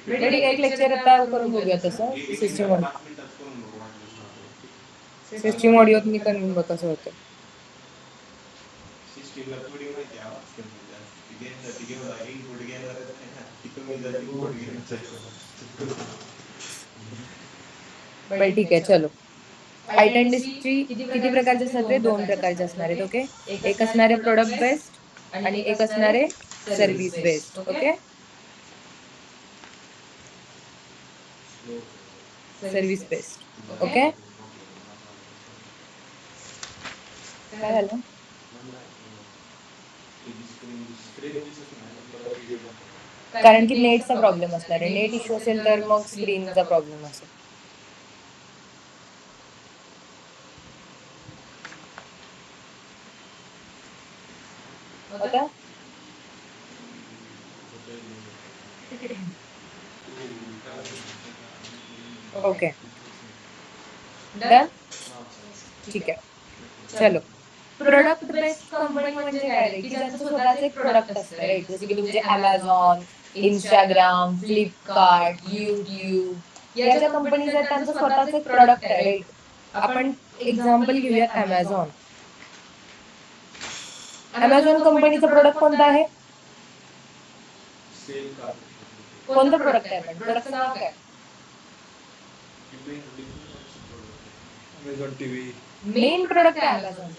ठीक आहे, एक लेक्चर आता करून बघूया तसं सिस्टीम ऑडिओ मी करून बघ कसं होतं. बरं ठीक आहे, चलो. आयटी इंडस्ट्री किती प्रकारचे असतात रे? 2 प्रकारचे असणार आहेत. ओके, एक असणार आहे प्रोडक्ट बेस्ड आणि एक असणार आहे service based. Okay, service based. Okay, काय झालं? कारण की नेटचा प्रॉब्लेम असणार आहे. नेट इश्यू असेल तर मग स्क्रीनचा प्रॉब्लेम असेल. होता ओके, डन. ठीक आहे, चलो. प्रोडक्ट बेस्ड कंपनी म्हणजे काय रे? की ज्यांचं स्वतःचं एक प्रोडक्ट असतं, राईट? जसं की तुमचे अमेझॉन, इंस्टाग्राम, फ्लिपकार्ट, युट्यूब या ज्या कंपनीज आहेत त्यांचं स्वतःच एक प्रोडक्ट आहे, राईट? आपण एक्झाम्पल घेऊयात अमेझॉन. अमेझॉन कंपनीचं प्रोडक्ट कोणतं आहे? कोणतं प्रोडक्ट आहे? पण प्रोडक्टचं नाव काय? Amazon TV. मेन प्रोडक्ट आहे अमेझॉन.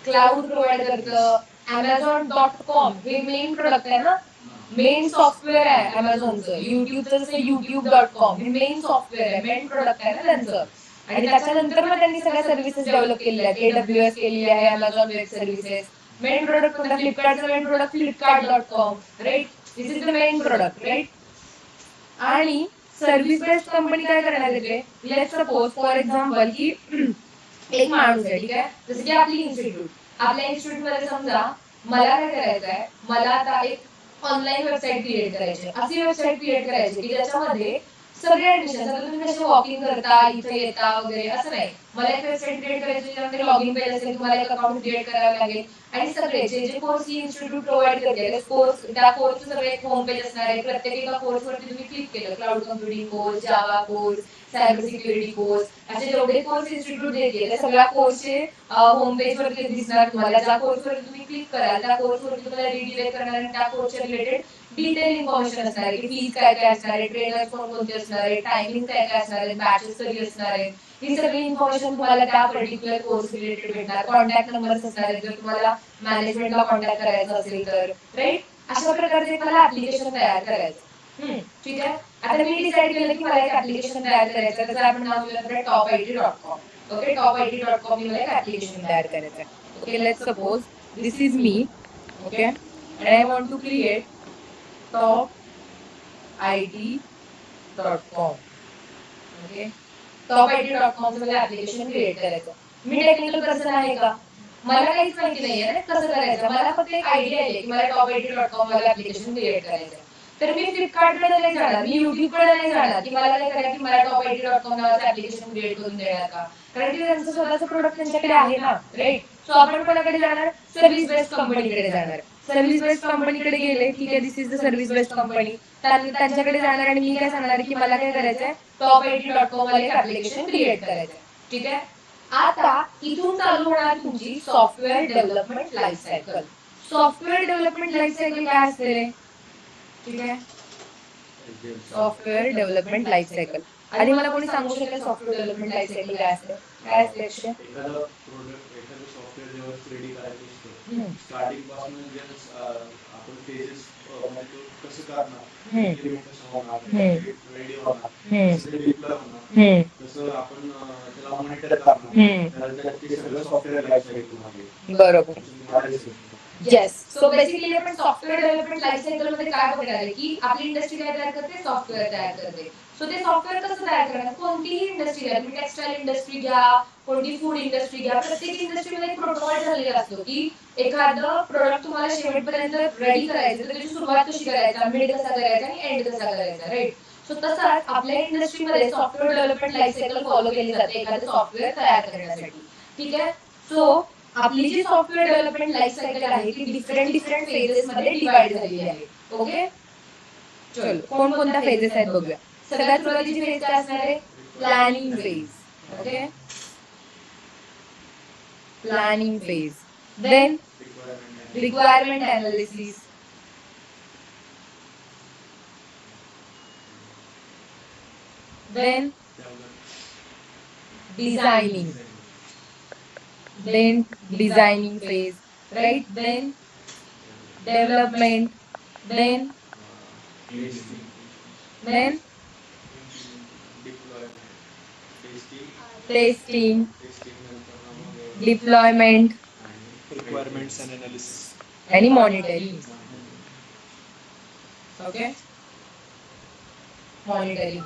क्लाउड प्रोव्हाइड करतं. Amazon.com हे मेन प्रोडक्ट आहे ना, मेन सॉफ्टवेअर आहे अमेझॉनचं. युट्यूबचं जसं YouTube.com हे मेन सॉफ्टवेअर आहे, मेन प्रोडक्ट आहे ना त्यांचं. आणि त्याच्यानंतर मग त्यांनी सगळ्या सर्व्हिसेस डेव्हलप केलेल्या आहेत. AWS केलेली आहे, Amazon web services. Main product कोणता? फ्लिपकार्टचं मेन प्रोडक्ट फ्लिपकार्ट.com, right? This is the main product, right? आणि सर्व्हिस बेस्ड कंपनी काय करणार आहे? लेट सपोज फॉर एक्झाम्पल की एक माणूस आहे, ठीक आहे? जसं की आपली इन्स्टिट्यूट, आपल्या इन्स्टिट्यूट मध्ये समजा मला काय करायचं आहे, मला आता एक ऑनलाईन वेबसाईट क्रिएट करायची आहे. अशी वेबसाईट क्रिएट करायची की ज्याच्यामध्ये सगळे ऍडमिशन, आता तुम्ही कसे वॉकिंग करता, इथे येता वगैरे, असं नाही. मला एक वेबसाईट क्रिएट करायची ज्यामध्ये लॉगिन पेज असेल, तुम्हाला एक अकाउंट क्रिएट करावं लागेल आणि सगळे जे जे कोर्स ही इन्स्टिट्यूट प्रोव्हाइड करते कोर्स, त्या कोर्सचं सगळं एक होम पेज असणार आहे. प्रत्येक एका कोर्सवरती तुम्ही क्लिक केलं, क्लाउड कम्प्युटिंग कोर्स, जावा कोर्स, सायबर सिक्युरिटी कोर्स, असे जेवढे कोर्स इन्स्टिट्यूट देते त्या सगळ्या कोर्सचे होम पेज वरती दिसणार तुम्हाला. ज्या कोर्सवरती तुम्ही क्लिक कराल त्या कोर्सवरती तुम्हाला रिडिरेक्ट करणार आणि त्या कोर्सच्या रिलेटेड डिटेल इन्फॉर्मेशन असणार आहे की फीज काय काय असणार आहे, ट्रेनर कोणते असणार आहे, टायमिंग काय काय असणार आहे, बॅचेस कधी असणार आहे, ही सगळी इन्फॉर्मेशन तुम्हाला त्या पर्टिक्युलर कोर्स रिलेटेड भेटणार. कॉन्टॅक्ट नंबर्स असणार आहेत जर तुम्हाला मॅनेजमेंटला कॉन्टॅक्ट करायचं असेल तर, राईट? अशा प्रकारचे एक मला ऍप्लिकेशन तयार करायचं. ठीक आहे, आता मी डिसाईड केलं की मला एक ऍप्लिकेशन तयार करायचं आहे, त्याचं आपण नाव दिलं top80.com. ओके, top80.com मला एक ऍप्लिकेशन तयार करायचं आहे. Okay, let's suppose this is me. Okay, and I want to create top80.com. Okay, top80.com मला ऍप्लिकेशन क्रिएट करायचं. मी टेक्निकल पर्सन आहे का? मला काहीच माहिती नाहीये ना कसं करायचं. मला फक्त एक आयडिया आहे की मला top80.com वाला ऍप्लिकेशन क्रिएट करायचं. तर मी फ्लिपकार्टकडे नाही जाणार, मी युट्यूबकडे नाही जाणार की मला काय करा की मला top80.com नावाचं ऍप्लिकेशन क्रिएट करून देणार का? कारण की त्यांचं स्वतःचं प्रोडक्ट त्यांच्याकडे आहे ना, राईट? सो आपण कोणाकडे जाणार? सर्व्हिस बेस्ड कंपनीकडे जाणार. सर्व्हिस बेस्ड कंपनीकडे गेले, ठीक आहे, this is the service based company. त्यांच्याकडे जाणार आणि मी काय सांगणार की मला काय करायचंय, top80.com वाले एक ऍप्लिकेशन क्रिएट करायचंय. ठीक आहे, आता इथून चालू होणार तुमची software development life cycle. Software development life cycle काय असते रे? ठीक आहे, सॉफ्टवेअर डेव्हलपमेंट लाईफ सायकल. आधी मला कोणी सांगू शकेल सॉफ्टवेअर डेव्हलपमेंट लाईफ सायकल काय असते? काय असते अक्षय? एखादं सॉफ्टवेअर जेव्हा रेडी करायचं असतं, स्टार्टिंग पासून आपण पेजेस म्हणजे कसं करणार, इम्प्लिमेंटेशन होणार, रेडी होणार, कसं डिप्लॉय होणार, कसं आपण त्याला मॉनिटर करणार, ते सगळं सॉफ्टवेअर लाईफ सायकल मध्ये. बरोबर, येस. सो बेसिकली आपण सॉफ्टवेअर डेव्हलपमेंट लाईफ सायकल मध्ये काय बघणार आहे की आपली इंडस्ट्री काय तयार करते? सॉफ्टवेअर तयार करते. सो ते सॉफ्टवेअर कसं तयार करणार? कोणतीही इंडस्ट्री घ्या, तुम्ही टेक्सटाईल इंडस्ट्री घ्या, कोणती फूड इंडस्ट्री घ्या, प्रत्येक इंडस्ट्रीमध्ये एक प्रोटोकॉल ठरलेला असतो की एखादं प्रोडक्ट तुम्हाला शेवटपर्यंत रेडी करायचं तर त्याची सुरुवात कशी करायचा, मिड कसा करायचा आणि एंड कसा करायचा, राईट? सो तसाच आपल्या इंडस्ट्रीमध्ये software development life cycle follow केली जाते एखादं सॉफ्टवेअर तयार करण्यासाठी. ठीक आहे, सो आपली जी सॉफ्टवेअर डेव्हलपमेंट लाईफ सायकल आहे ती डिफरंट डिफरंट फेजेस मध्ये डिवाइड झालेली आहे. ओके, चलो कोणकोणत्या फेजेस आहेत बघूया. सगळ्यात सुरुवातीची फेज काय असणार आहे? Planning phase. Okay, planning phase. Then requirement analysis. Then designing. Then designing phase, right? Then development. Then testing, deployment, requirements and analysis and monitoring. Okay, monitoring.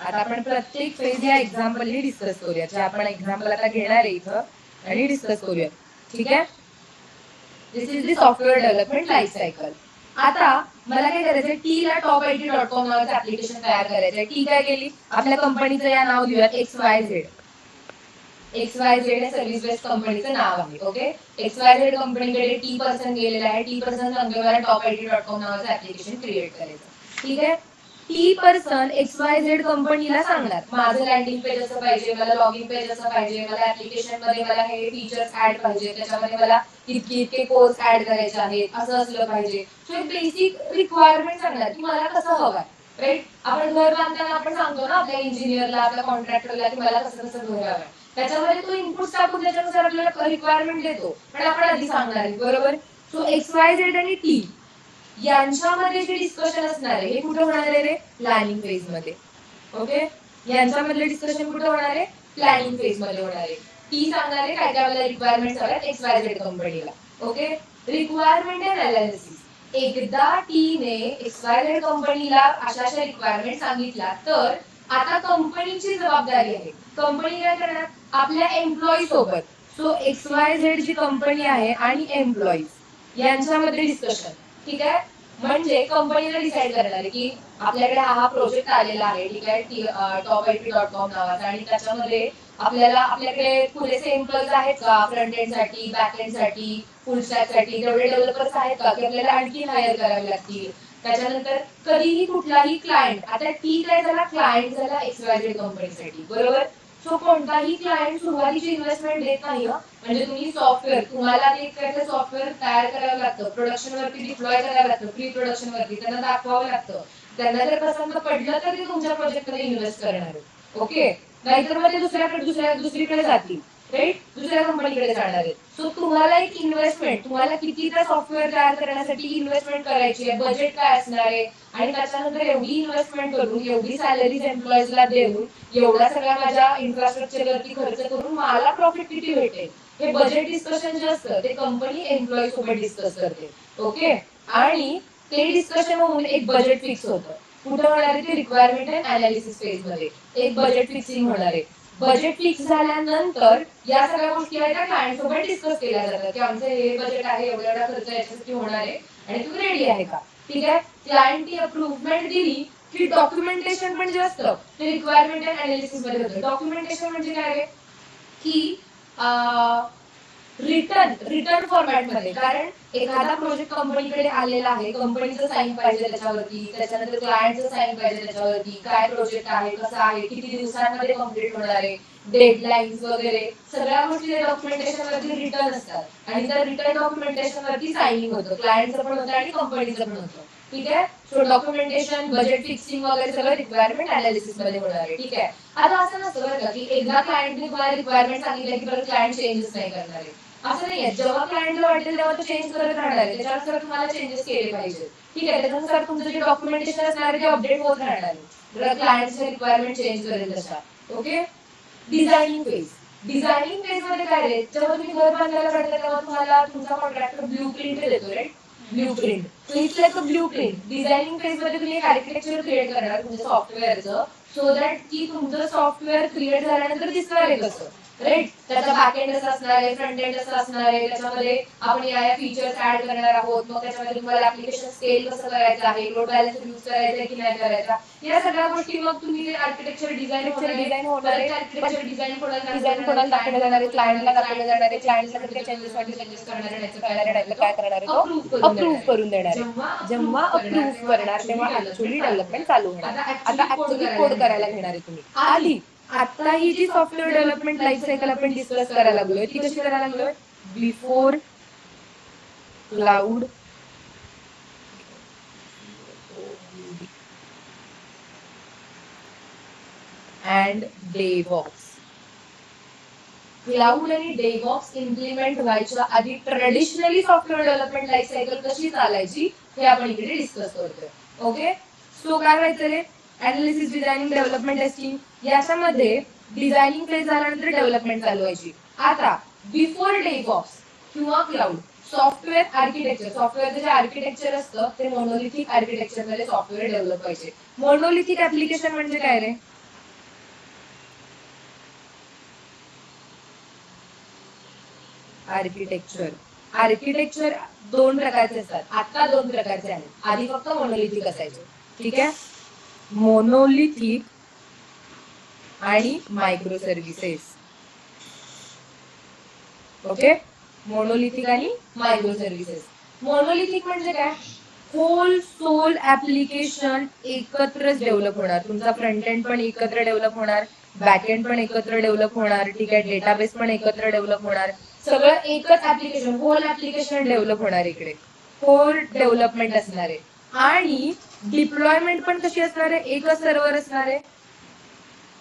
आता आपण प्रत्येक फेज या एक्झाम्पलनी डिस्कस करूया. जे आपण एक्झाम्पल आता घेणार आहे इथं आणि डिस्कस करूया. ठीक आहे, this is the software development life cycle. आता मला काय करायचंय, टी ला top80.com नावाचं ऍप्लिकेशन तयार करायचंय. टी काय केली, आपल्या कंपनीचं या नाव दिलं XYZ. XYZ हे सर्व्हिस बेस्ड कंपनीचं नाव आहे. ओके, XYZ कंपनीकडे T% गेलेला आहे. T% सांगतो मला top80.com नावाचं ऍप्लिकेशन क्रिएट करायचं. ठीक आहे, T% XYZ कंपनीला सांगणार माझं लँडिंग पेज असं पाहिजे, मला लॉगिन पेज असं पाहिजे, मला ऍप्लिकेशन मध्ये मला हे फीचर्स ऍड पाहिजे, त्याच्यामध्ये मला इतके कोर्स ऍड करायचे आहेत, असं असलं पाहिजे. सो एक बेसिक रिक्वायरमेंट सांगणार की मला कसं हवंय. राईट, आपण घर बांधताना आपण सांगतो ना आपल्या इंजिनियरला, आपल्या कॉन्ट्रॅक्टरला की मला कसं कसं घर हवंय. त्याच्यामध्ये तो इनपुट टाकून त्याच्यानुसार आपल्याला रिक्वायरमेंट देतो, पण आपण आधी सांगणार आहे. बरोबर. सो XYZ आणि T यांच्यामध्ये जे डिस्कशन असणार आहे हे कुठे होणार आहे रे? प्लॅनिंग फेज मध्ये. ओके, यांच्यामधलं डिस्कशन कुठे होणार आहे? प्लॅनिंग फेज मध्ये होणार आहे. टी सांगणार आहे काय काय आपल्याला रिक्वायरमेंट्स हव्यात XYZ कंपनीला. Okay, requirement analysis. एकदा टीने XYZ कंपनीला अशा अशा रिक्वायरमेंट सांगितल्या तर आता कंपनीची जबाबदारी आहे. कंपनी काय करणार? आपल्या एम्प्लॉई सोबत. सो XYZ जी कंपनी आहे आणि एम्प्लॉईज यांच्यामध्ये डिस्कशन. ठीक आहे, म्हणजे कंपनीला डिसाईड करणार आहे की आपल्याकडे हा प्रोजेक्ट आलेला आहे. ठीक आहे, top80.com नावाचा, आणि त्याच्यामध्ये आपल्याकडे पुरेसे एम्प्लॉईज आहेत का फ्रंट एंड साठी, बॅक एंड साठी, फुल स्टॅक साठी, तेवढे डेव्हलपर्स आहेत का की आपल्याला आणखी हायर करावे लागतील. त्याच्यानंतर कधीही कुठलाही क्लायंट, आता टी काय झाला, क्लायंट झाला XYZ कंपनीसाठी. बरोबर. सो कोणताही क्लायंट सुरुवातीची इन्व्हेस्टमेंट देत नाही. म्हणजे तुम्ही सॉफ्टवेअर, तुम्हाला ते सॉफ्टवेअर तयार करावं लागतं, प्रोडक्शन वरती डिप्लॉय करावं लागतं, प्री प्रोडक्शन वरती त्यांना दाखवावं लागतं. त्यांना जर पसंत पडलं तर ते तुमच्या प्रोजेक्ट मध्ये इन्व्हेस्ट करणार आहेत. ओके, नाहीतर मग ते दुसरीकडे जातील. राईट, दुसऱ्या कंपनीकडे जाणार आहेत. सो तुम्हाला एक इन्व्हेस्टमेंट, तुम्हाला किती त्या सॉफ्टवेअर तयार करण्यासाठी इन्व्हेस्टमेंट करायची आहे, बजेट काय असणार आहे, आणि त्याच्यानंतर एवढी इन्व्हेस्टमेंट करून, एवढी सॅलरीज एम्प्लॉईजला देऊन, एवढा सगळ्या माझ्या इन्फ्रास्ट्रक्चर वरती खर्च करून मला प्रॉफिट किती भेटेल, हे बजेट डिस्कशन जे असतं ते कंपनी एम्प्लॉई सोबत डिस्कस करते. ओके, आणि ते डिस्कशन होऊन एक बजेट फिक्स होतं. कुठं होणार आहे ते? रिक्वायरमेंट अँड अनालिसिस फेज मध्ये एक बजेट फिक्सिंग होणार आहे. बजेट फिक्स झाल्यानंतर या सगळ्या गोष्टी आहेत त्या क्लायंट सोबत डिस्कस केल्या जातात की आमचं हे बजेट आहे, एवढा एवढा खर्च याच्यासाठी होणार आहे आणि तुम्ही रेडी आहे का. ठीक आहे, क्लायंटनी अप्रुव्हमेंट दिली की डॉक्युमेंटेशन पण जे असतं ते रिक्वायरमेंट अँड अनालिसिस मध्ये होतं. डॉक्युमेंटेशन म्हणजे काय आहे की रिटर्न फॉर्मॅट मध्ये, कारण एखादा प्रोजेक्ट कंपनीकडे आलेला आहे, कंपनीचं साईन पाहिजे त्याच्यावरती, त्याच्यानंतर क्लायंटचं साईन पाहिजे त्याच्यावरती, काय प्रोजेक्ट आहे, कसं आहे, किती दिवसांमध्ये कम्प्लीट होणार आहे, डेडलाईन्स वगैरे सगळ्या गोष्टी डॉक्युमेंटेशन वरती रिटर्न असतात. आणि त्या रिटर्न डॉक्युमेंटेशन वरती सायनिंग होतं, क्लायंटचं पण होतं आणि कंपनीचं पण होतं. ठीक आहे, सो डॉक्युमेंटेशन, बजेट फिक्सिंग वगैरे सगळं रिक्वायरमेंट अनालिसिस मध्ये होणार आहे. ठीक आहे, आता असं नसतं बरं का की एकदा क्लायंटने तुम्हाला रिक्वायरमेंट सांगितलं की परत क्लायंट चेंजेस नाही करणार आहे. असं नाहीये, जेव्हा क्लायंटला वाटेल तेव्हा तो चेंज करत राहणार आहे, त्याच्यानुसार तुम्हाला चेंजेस केले पाहिजे. ठीक आहे, त्याच्यानुसार तुमचं जे डॉक्युमेंटेशन असणार आहे ते अपडेट होत राहणार आहे, क्लायंटच्या रिक्वायरमेंट चेंज करेल तशा. Okay, designing phase. Designing phase मध्ये काय रे, जेव्हा तुम्ही घर बांधायला काढता तेव्हा तुम्हाला तुमचा कॉन्ट्रॅक्टर ब्ल्यू प्रिंट देतो. Right, blueprint. So it's blueprint. Designing phase मध्ये तुम्ही एक आर्किटेक्चर क्रिएट करणार तुमच्या सॉफ्टवेअरचं, सो दॅट की तुमचं सॉफ्टवेअर क्रिएट झाल्यानंतर दिसणार आहे कसं. राईट. त्याचा बॅकएंड असं असणार आहे, फ्रंट एंड असं असणार आहे, त्याच्यामध्ये आपण या फीचर्स ऍड करणार आहोत, मग त्याच्यामध्ये तुम्हाला ऍप्लिकेशन स्केल कसं करायचं आहे, लोड बॅलन्सर यूज करायचा की नाही करायचा, या सगळ्या गोष्टी मग तुम्ही जे आर्किटेक्चर डिझाईन होणार आहे, आर्किटेक्चर डिझाईन कोणाला दाखवलं जाणार आहे, क्लायंटला दाखवलं जाणार आहे, क्लायंटला जर काही चेंजेस वाटले चेंजेस करणार आहे, काय करणार आहे, काय करणार आहे, तो अप्रूव्ह करून देणार आहे. जेव्हा अप्रूव्ह करणार तेव्हा ऍक्च्युअली डेव्हलपमेंट चालू होणार. आता ऍक्च्युअली कोड करायला घेणार आहे तुम्ही. आधी आता ही जी सॉफ्टवेअर डेव्हलपमेंट लाईफ सायकल आपण डिस्कस करायला लागलोय ती कशी करायला लागलोय, बिफोर क्लाउड अँड डेव्हऑप्स. क्लाउड आणि डेव्हऑप्स इम्प्लिमेंट व्हायच्या आधी traditionally software development life cycle कशी चालायची हे आपण इकडे डिस्कस करतोय. ओके, सो काय व्हायचं रे, अनालिसिस, डिझायनिंग, डेव्हलपमेंट, टेस्टिंग, याच्यामध्ये डिझायनिंग फेज झाल्यानंतर डेव्हलपमेंट चालू व्हायची. आता बिफोर डेव्हऑप्स किंवा क्लाउड सॉफ्टवेअर आर्किटेक्चर, सॉफ्टवेअरचं जे आर्किटेक्चर असतं ते मोनोलिथिक आर्किटेक्चर मध्ये सॉफ्टवेअर डेव्हलप व्हायचे. मोनोलिथिक ऍप्लिकेशन म्हणजे काय रे, आर्किटेक्चर दोन प्रकारचे असतात. आता दोन प्रकारचे आहेत, आधी फक्त मोनोलिथिक असायचे. ठीक आहे, मोनोलिथिक आणि मायक्रो सर्व्हिसेस. ओके, मोनोलिथिक आणि मायक्रो सर्व्हिसेस. मोनोलिथिक म्हणजे काय, होल सोल ऍप्लिकेशन एकत्रच डेव्हलप होणार. तुमचा फ्रंट एंड पण एकत्र डेव्हलप होणार, बॅक एंड पण एकत्र डेव्हलप होणार. ठीक आहे, डेटाबेस पण एकत्र डेव्हलप होणार. सगळं एकच ऍप्लिकेशन, होल ऍप्लिकेशन डेव्हलप होणार. इकडे होल डेव्हलपमेंट असणार आहे. आणि डिप्लॉयमेंट पण कशी असणार आहे, एकच सर्व्हर असणार आहे.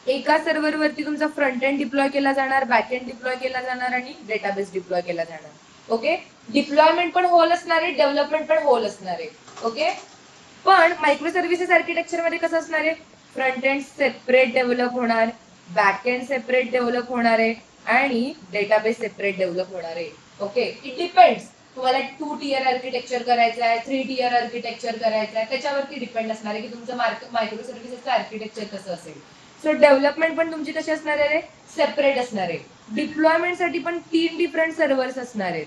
एका सर्व्हर वरती तुमचा फ्रंट एंड डिप्लॉय केला जाणार, बॅक एंड डिप्लॉय केला जाणार आणि डेटाबेस डिप्लॉय केला जाणार. ओके, डिप्लॉयमेंट पण होल असणार आहे, डेव्हलपमेंट पण होल असणार आहे. ओके, पण मायक्रो सर्व्हिसेस आर्किटेक्चर मध्ये कसं असणार आहे, फ्रंट एंड सेपरेट डेव्हलप होणार, बॅक एंड सेपरेट डेव्हलप होणार आहे आणि डेटाबेस सेपरेट डेव्हलप होणार आहे. ओके, इट डिपेंड्स, तुम्हाला 2 tier आर्किटेक्चर करायचं आहे, 3 tier आर्किटेक्चर करायचं आहे, त्याच्यावरती डिपेंड असणार आहे की तुमचं मायक्रो सर्व्हिसेसचं आर्किटेक्चर कसं असेल. सो डेव्हलपमेंट पण तुमची कशी असणार आहे, सेपरेट असणार आहे. डिप्लॉयमेंटसाठी पण 3 डिफरंट सर्व्हर्स असणार आहेत.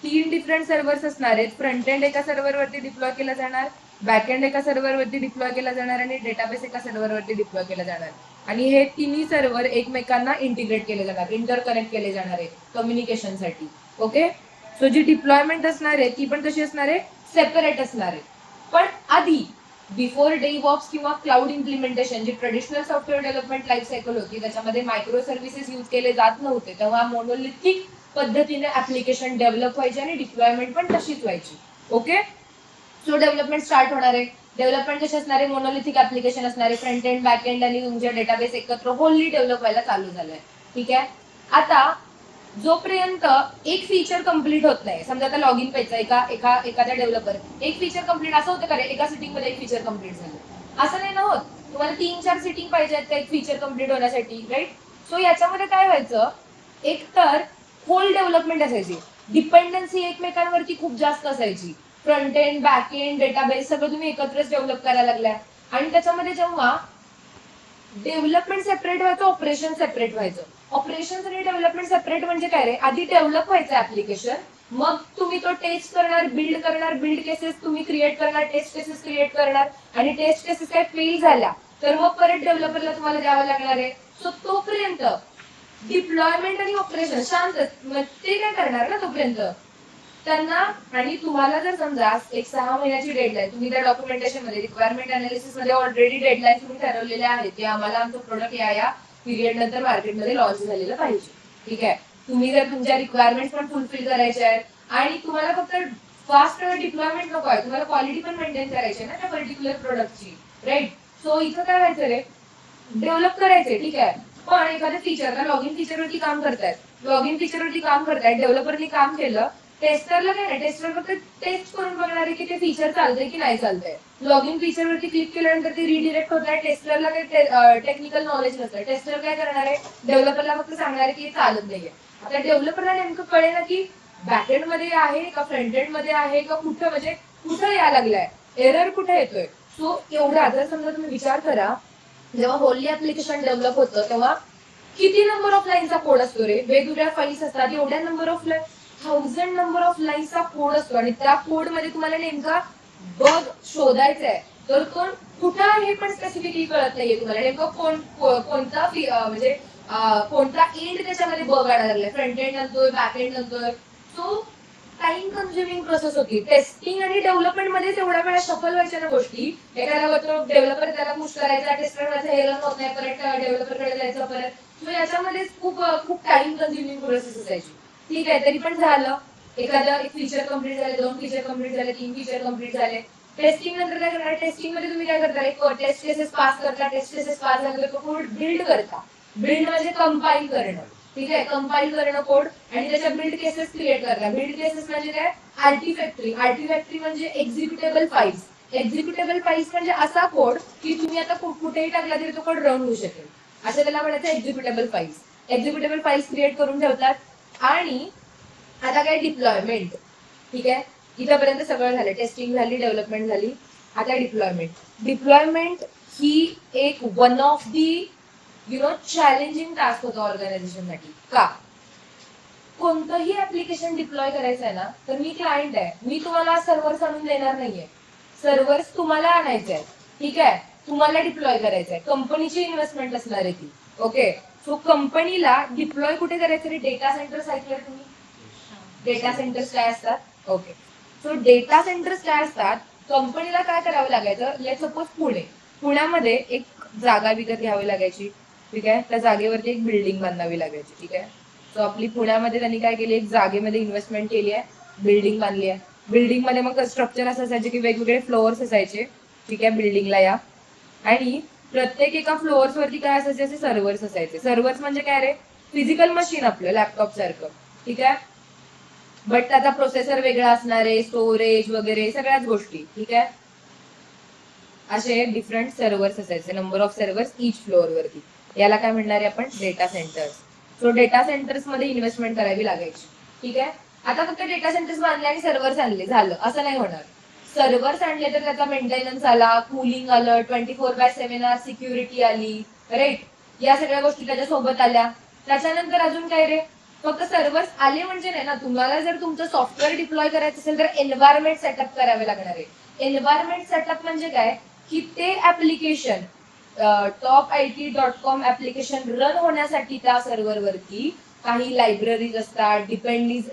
3 डिफरंट सर्व्हर्स असणार आहेत. फ्रंट एंड एका सर्व्हरवरती डिप्लॉय केला जाणार, बॅक एंड एका सर्व्हरवरती डिप्लॉय केला जाणार आणि डेटाबेस एका सर्व्हरवरती डिप्लॉय केला जाणार. आणि हे तिन्ही सर्व्हर एकमेकांना इंटिग्रेट केले जाणार, इंटरकनेक्ट केले जाणार आहे कम्युनिकेशनसाठी. ओके, सो जी डिप्लॉयमेंट असणार आहे ती पण कशी असणार आहे, सेपरेट असणार आहे. पण आधी बिफोर डेव्हऑप्स किंवा क्लाउड इम्प्लिमेंटेशन, जी traditional software development life cycle होती त्याच्यामध्ये मायक्रो सर्व्हिसेस यूज केले जात नव्हते, तेव्हा मोनोलिथिक पद्धतीने ऍप्लिकेशन डेव्हलप व्हायची आणि डिप्लॉयमेंट पण तशीच व्हायची. ओके, सो डेव्हलपमेंट स्टार्ट होणार आहे. डेव्हलपमेंट कशी असणार आहे, मोनोलिथिक ऍप्लिकेशन असणार आहे, फ्रंट एंड, बॅक एंड आणि तुमच्या डेटाबेस एकत्र होली डेव्हलप व्हायला चालू झालंय. ठीक आहे, आता जोपर्यंत एक फीचर कम्प्लीट होत नाही, समजा आता लॉग इन पेजचा एखाद्या डेव्हलपर एक फीचर कम्प्लीट, असं होतं का रे एका सिटिंग मध्ये एक फीचर कम्प्लीट झालं, असं नाही ना होत. तुम्हाला 3-4 सिटिंग पाहिजे आहेत एक फीचर कम्प्लीट होण्यासाठी, राईट. सो याच्यामध्ये काय व्हायचं, एक तर होल डेव्हलपमेंट असायची, डिपेंडन्सी एकमेकांवरती खूप जास्त असायची. Front end, back end, database सगळं तुम्ही एकत्रच डेव्हलप करायला लागलाय. आणि त्याच्यामध्ये जेव्हा डेव्हलपमेंट सेपरेट व्हायचं, ऑपरेशन सेपरेट व्हायचं. ऑपरेशन आणि डेव्हलपमेंट सेपरेट म्हणजे काय रे, आधी डेव्हलप व्हायचं ऍप्लिकेशन, मग तुम्ही तो टेस्ट करणार, बिल्ड केसेस तुम्ही क्रिएट करणार, टेस्ट केसेस क्रिएट करणार आणि टेस्ट केसेस काय फेल झाल्या तर मग परत डेव्हलपरला तुम्हाला द्यावं लागणार आहे. सो तोपर्यंत डिप्लॉयमेंट आणि ऑपरेशन शांत, मग ते काय करणार ना तोपर्यंत त्यांना. आणि तुम्हाला जर समजा एक 6 महिन्याची डेडलाईन, तुम्ही त्या डॉक्युमेंटेशन मध्ये रिक्वायरमेंट अनालिसिस मध्ये ऑलरेडी डेडलाईन तुम्ही ठरवलेल्या आहेत की आम्हाला आमचं प्रोडक्ट या पिरियड नंतर मार्केटमध्ये लॉन्च झालेलं पाहिजे. ठीक आहे, तुम्ही जर तुमच्या रिक्वायरमेंट पण फुलफिल करायच्या आहेत आणि तुम्हाला फक्त फास्ट डिप्लॉयमेंट नको आहे, तुम्हाला क्वालिटी पण मेंटेन करायची आहे ना त्या पर्टिक्युलर प्रोडक्टची, राईट. सो इथं काय व्हायचं रे, डेव्हलप करायचे, ठीक आहे, पण एखाद्या फीचर लॉग इन फीचरवरती काम करतायत, डेव्हलपरनी काम केलं, टेस्टरला काय नाही, टेस्टर फक्त टेस्ट करून बघणार आहे की ते फीचर चालतंय की नाही चालतंय. लॉग इन फीचरवरती क्लिक केल्यानंतर ते रिडिरेक्ट होत आहे, टेस्टरला काही टेक्निकल नॉलेज नसतं. टेस्टर काय करणार आहे, डेव्हलपरला फक्त सांगणार आहे की हे चालत नाहीये. आता डेव्हलपरला नेमकं कळेल ना की बॅकएंड मध्ये आहे का फ्रंट एंड मध्ये आहे का कुठं, म्हणजे कुठं यायला लागलाय, एरर कुठे येतोय. सो एवढा जर समजा तुम्ही विचार करा, जेव्हा होली ऍप्लिकेशन डेव्हलप होतं तेव्हा किती नंबर ऑफ लाईनचा कोड असतो रे, वेगवेगळ्या फाईल्स असतात, एवढ्या नंबर ऑफ 1000 नंबर ऑफ लाईन्सचा कोड असतो आणि त्या कोड मध्ये तुम्हाला नेमका बग शोधायचा आहे, तर तो कुठं आहे पण स्पेसिफिकली कळत नाहीये तुम्हाला, नेमकं कोणता म्हणजे कोणता एंड त्याच्यामध्ये बग आणायला लागलाय, फ्रंट एंड नंतर बॅक एंड नंतर. सो टाइम कन्झ्युमिंग प्रोसेस होती. टेस्टिंग आणि डेव्हलपमेंट मध्येच एवढ्या वेळा शफल व्हायच्या ना गोष्टी. एखादा डेव्हलपर त्याला पुश करायचा, टेस्टर करायचा, हे रन होत नाही, परत डेव्हलपरकडे जायचं परत. सो याच्यामध्येच खूप खूप टाइम कन्झ्युमिंग प्रोसेस असायची. ठीक आहे, तरी पण झालं, एखादा एक फीचर कम्प्लीट झाले, 2 फीचर कम्प्लीट झाले, 3 फीचर कम्प्लीट झाले. टेस्टिंग नंतर काय करणार, टेस्टिंग मध्ये तुम्ही काय करता, एक टेस्ट केसेस पास करता, टेस्ट केसेस पास झाले तर तो कोड बिल्ड करता. बिल्ड म्हणजे कंपाईल करणं. ठीक आहे, कंपाईल करणं कोड आणि त्याच्या बिल्ड केसेस क्रिएट करणं. बिल्ड केसेस म्हणजे काय, आर्टिफॅक्टरी. आर्टिफॅक्टरी म्हणजे एक्झिक्युटेबल फाईल्स. एक्झिक्युटेबल फाईल्स म्हणजे असा कोड की तुम्ही आता कुठेही टाकला तरी तो कोड रन होऊ शकेल, असं त्याला म्हणायचं executable files. Executable files create करून ठेवतात. आणि आता काय, डिप्लॉयमेंट. ठीक आहे, इथपर्यंत सगळं झालं, टेस्टिंग झाली, डेव्हलपमेंट झाली. आता डिप्लॉयमेंट. डिप्लॉयमेंट ही एक one of the challenging task होतं ऑर्गनायझेशनसाठी. का, कोणतंही ऍप्लिकेशन डिप्लॉय करायचं आहे ना, तर मी क्लायंट आहे, मी तुम्हाला सर्व्हर्स आणून देणार नाहीये. सर्व्हर्स तुम्हाला आणायचे आहे. ठीक आहे, तुम्हाला डिप्लॉय करायचं आहे, कंपनीची इन्व्हेस्टमेंट असणार आहे ती. ओके, सो कंपनीला डिप्लॉय कुठे करायचं रे, डेटा सेंटर्स ऐकले तुम्ही? डेटा सेंटर्स काय असतात? ओके, सो डेटा सेंटर्स काय असतात, कंपनीला काय करावं लागायचं, लेट्स सपोज पुण्यामध्ये एक जागा विकत घ्यावी लागायची. ठीक आहे, त्या जागेवरती एक बिल्डिंग बांधावी लागायची. ठीक आहे, सो आपली पुण्यामध्ये त्यांनी काय केली, एक जागेमध्ये इन्व्हेस्टमेंट केली आहे, बिल्डिंग बांधली आहे. बिल्डिंग मध्ये मग स्ट्रक्चर असं असायचे की वेगवेगळे फ्लोअर्स असायचे. ठीक आहे, बिल्डिंगला या, आणि प्रत्येक एका फ्लोअर्स वरती काय असायचे, असे सर्व्हर्स असायचे. सर्व्हर्स म्हणजे काय रे, फिजिकल मशीन आपलं लॅपटॉप सारखं. ठीक आहे, बट त्याचा प्रोसेसर वेगळा असणार आहे, स्टोरेज वगैरे सगळ्याच गोष्टी. ठीक आहे, असे डिफरंट सर्व्हर्स असायचे, number of servers each floor वरती. याला काय म्हणणार आहे आपण, data centres. So data centres मध्ये इन्व्हेस्टमेंट करावी लागायची. ठीक आहे, आता फक्त डेटा सेंटर्स बांधले आणि सर्व्हर्स आणले झालं असं नाही होणार. सर्व्हर्स आणले तर त्याचा मेंटेनन्स आला, कूलिंग आलं, 24/7 सिक्युरिटी आली, राईट, या सगळ्या गोष्टी त्याच्यासोबत आल्या. त्याच्यानंतर अजून काय रे, फक्त सर्व्हर्स आले म्हणजे नाही ना, तुम्हाला जर तुमचं सॉफ्टवेअर डिप्लॉय करायचं असेल तर एन्व्हायरमेंट सेटअप करावे लागणार आहे. एन्व्हायरमेंट सेटअप म्हणजे काय की ते ऍप्लिकेशन topit.com ऍप्लिकेशन रन होण्यासाठी त्या सर्व्हरवरती काही लायब्ररीज असतात,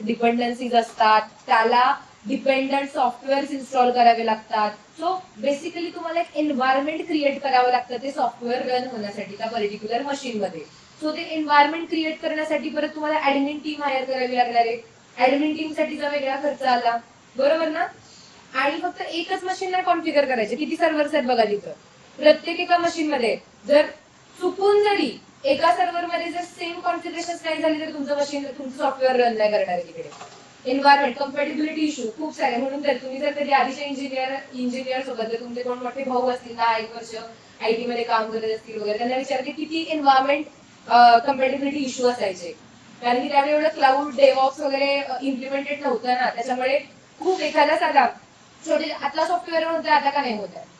डिपेंडन्सीज असतात, त्याला डिपेंडंट सॉफ्टवेअर इन्स्टॉल करावे लागतात. सो बेसिकली तुम्हाला एक एन्व्हायरमेंट क्रिएट करावं लागतं ते सॉफ्टवेअर रन होण्यासाठी त्या पर्टिक्युलर मशीनमध्ये. सो ते एन्व्हायरमेंट क्रिएट करण्यासाठी परत तुम्हाला ऍडमिन टीम हायर करावी लागणार आहे. ऍडमिन टीम साठीचा वेगळा खर्च आला, बरोबर ना. आणि फक्त एकच मशीन नाही कॉन्फिगर करायचे, किती सर्व्हर्स आहेत बघा तिथं. प्रत्येक एका मशीन मध्ये जर चुकून जरी एका सर्व्हर मध्ये जर सेम कॉन्फिगरेशन नाही झाली तर तुमचं मशीन, तुमचं सॉफ्टवेअर रन नाही करणार तिकडे. एन्व्हायरमेंट कम्पॅटिबिलिटी इश्यू खूप सारे. म्हणून तर तुम्ही जर कधी आधीच्या इंजिनियर सोबत जर तुमचे कोण मोठे भाऊ असतील 10-1 वर्ष आयटी मध्ये काम करत असतील वगैरे, त्यांना विचारते किती एन्व्हायरमेंट कम्पॅटिबिलिटी इश्यू असायचे. कारण की त्यावेळी एवढं क्लाउड डेव्हऑप्स वगैरे इम्प्लिमेंटेड नव्हतं ना, त्याच्यामुळे खूप एखादा साधा छोटे आतला सॉफ्टवेअर होतं, आता का नाही होत आहे.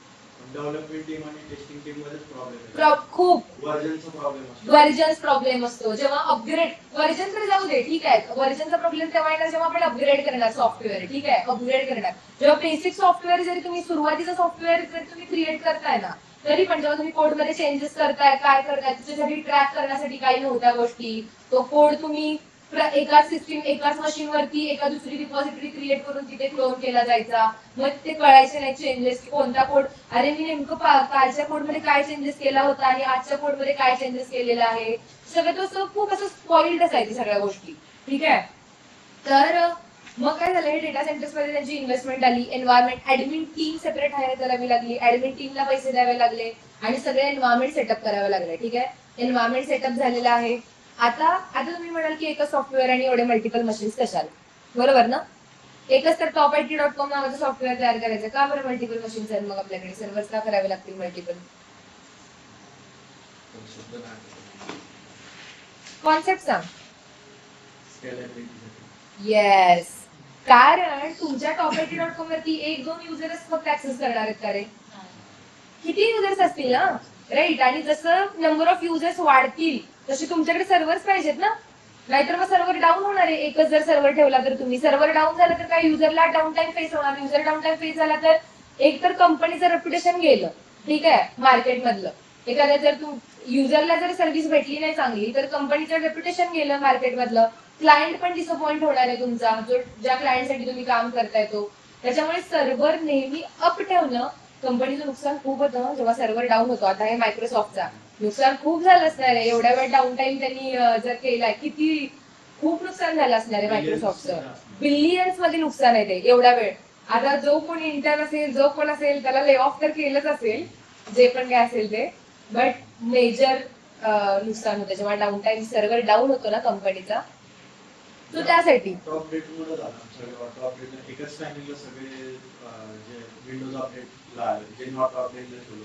डेव्हलपमेंट टीम आणि टेस्टिंग टीम मध्येच प्रॉब्लेम आहे. खूप व्हर्जनचा प्रॉब्लेम असतो. व्हर्जन्स प्रॉब्लेम असतो. जेव्हा अपग्रेड, व्हर्जन तर जाऊ दे, ठीक आहे, व्हर्जनचा प्रॉब्लेम तेव्हा येणार जेव्हा आपण अपग्रेड करणार सॉफ्टवेअर. ठीक आहे, अपग्रेड करणार. जेव्हा बेसिक सॉफ्टवेअर जरी तुम्ही सुरुवातीचा सॉफ्टवेअर जरी तुम्ही क्रिएट करताय ना, तरी पण जेव्हा तुम्ही कोड मध्ये चेंजेस करताय, काय करताय, त्याच्यासाठी ट्रॅक करण्यासाठी काही नव्हत्या गोष्टी. तो कोड तुम्ही एकाच सिस्टीम, एकाच मशीन वरती एका दुसरी रिपॉझिटरी क्रिएट करून तिथे क्लोन केला जायचा. मग ते कळायचे नाही चेंजेस, कोणता कोड, अरे मी नेमकं कालच्या कोड मध्ये काय चेंजेस केला होता आणि आजच्या कोड मध्ये काय चेंजेस केलेला आहे. सगळं तसं खूप असं स्पॉइल्ड असायचं सगळ्या गोष्टी. ठीक आहे, तर मग काय झालं, हे डेटा सेंटर्स मध्ये त्यांची इन्व्हेस्टमेंट आली. Environment admin team separate hire करावी लागली, ऍडमिन टीमला पैसे द्यावे लागले आणि सगळे एन्व्हायरमेंट सेटअप करावे लागले. ठीक आहे, एन्व्हायरमेंट सेटअप झालेला आहे. आता तुम्ही म्हणाल की एकच सॉफ्टवेअर आणि एवढे मल्टिपल मशीन्स कशाला, बरोबर ना. एकच तर topit.com नावाचं सॉफ्टवेअर तयार करायचं, का बरं मल्टिपल मशीन्स आहेत मग आपल्याकडे, सर्व्हर्स का करावे लागतील मल्टिपल. कॉन्सेप्ट सांग. येस, कारण तुमच्या topit.com वरती 1-2 युजर्स फक्त ऍक्सेस करणार आहेत का रे, किती युजर्स असतील ना, राईट. आणि जसं नंबर ऑफ युजर्स वाढतील तशी तुमच्याकडे सर्व्हर्स पाहिजेत ना, नाहीतर मग सर्व्हर डाऊन होणार आहे. एकच जर सर्व्हर ठेवला तर तुम्ही, सर्व्हर डाऊन झाला तर काय, युजरला डाऊन टाइम फेस होणार. युजर डाऊन टाइम फेस झाला तर एक तर कंपनीचं रेप्युटेशन गेलं, ठीक आहे, मार्केटमधलं. एखाद्या जर तू युजरला जर सर्व्हिस भेटली नाही चांगली तर कंपनीचं रेप्युटेशन गेलं मार्केटमधलं. क्लायंट पण डिसअपॉइंट होणार आहे तुमचा, जो ज्या क्लायंटसाठी तुम्ही काम करताय तो. त्याच्यामुळे सर्व्हर नेहमी अप ठेवणं. कंपनीचं नुकसान खूप होतं जेव्हा सर्व्हर डाऊन होतो. आता हे मायक्रोसॉफ्टचा नुकसान खूप झालं असणार आहे. एवढ्या वेळ डाऊन टाइम त्यांनी जर केलाय, किती खूप नुकसान झालं असणार आहे मायक्रोसॉफ्टचं. बिलियन्स मध्ये नुकसान आहे ते एवढ्या वेळ. आता जो कोण इंटर्न असेल, जो कोण असेल त्याला ले ऑफ तर केलंच असेल, जे पण काय असेल ते. बट मेजर नुकसान होतं जेव्हा डाऊन टाइम सर्व्हर डाऊन होतो ना कंपनीचा. तो त्यासाठी टॉप डेट मध्ये झाला आमच्या टॉप डेट एकच टायमिंगला सगळे जे विंडोज अपडेट जे नॉट अपडेट ठेवलं.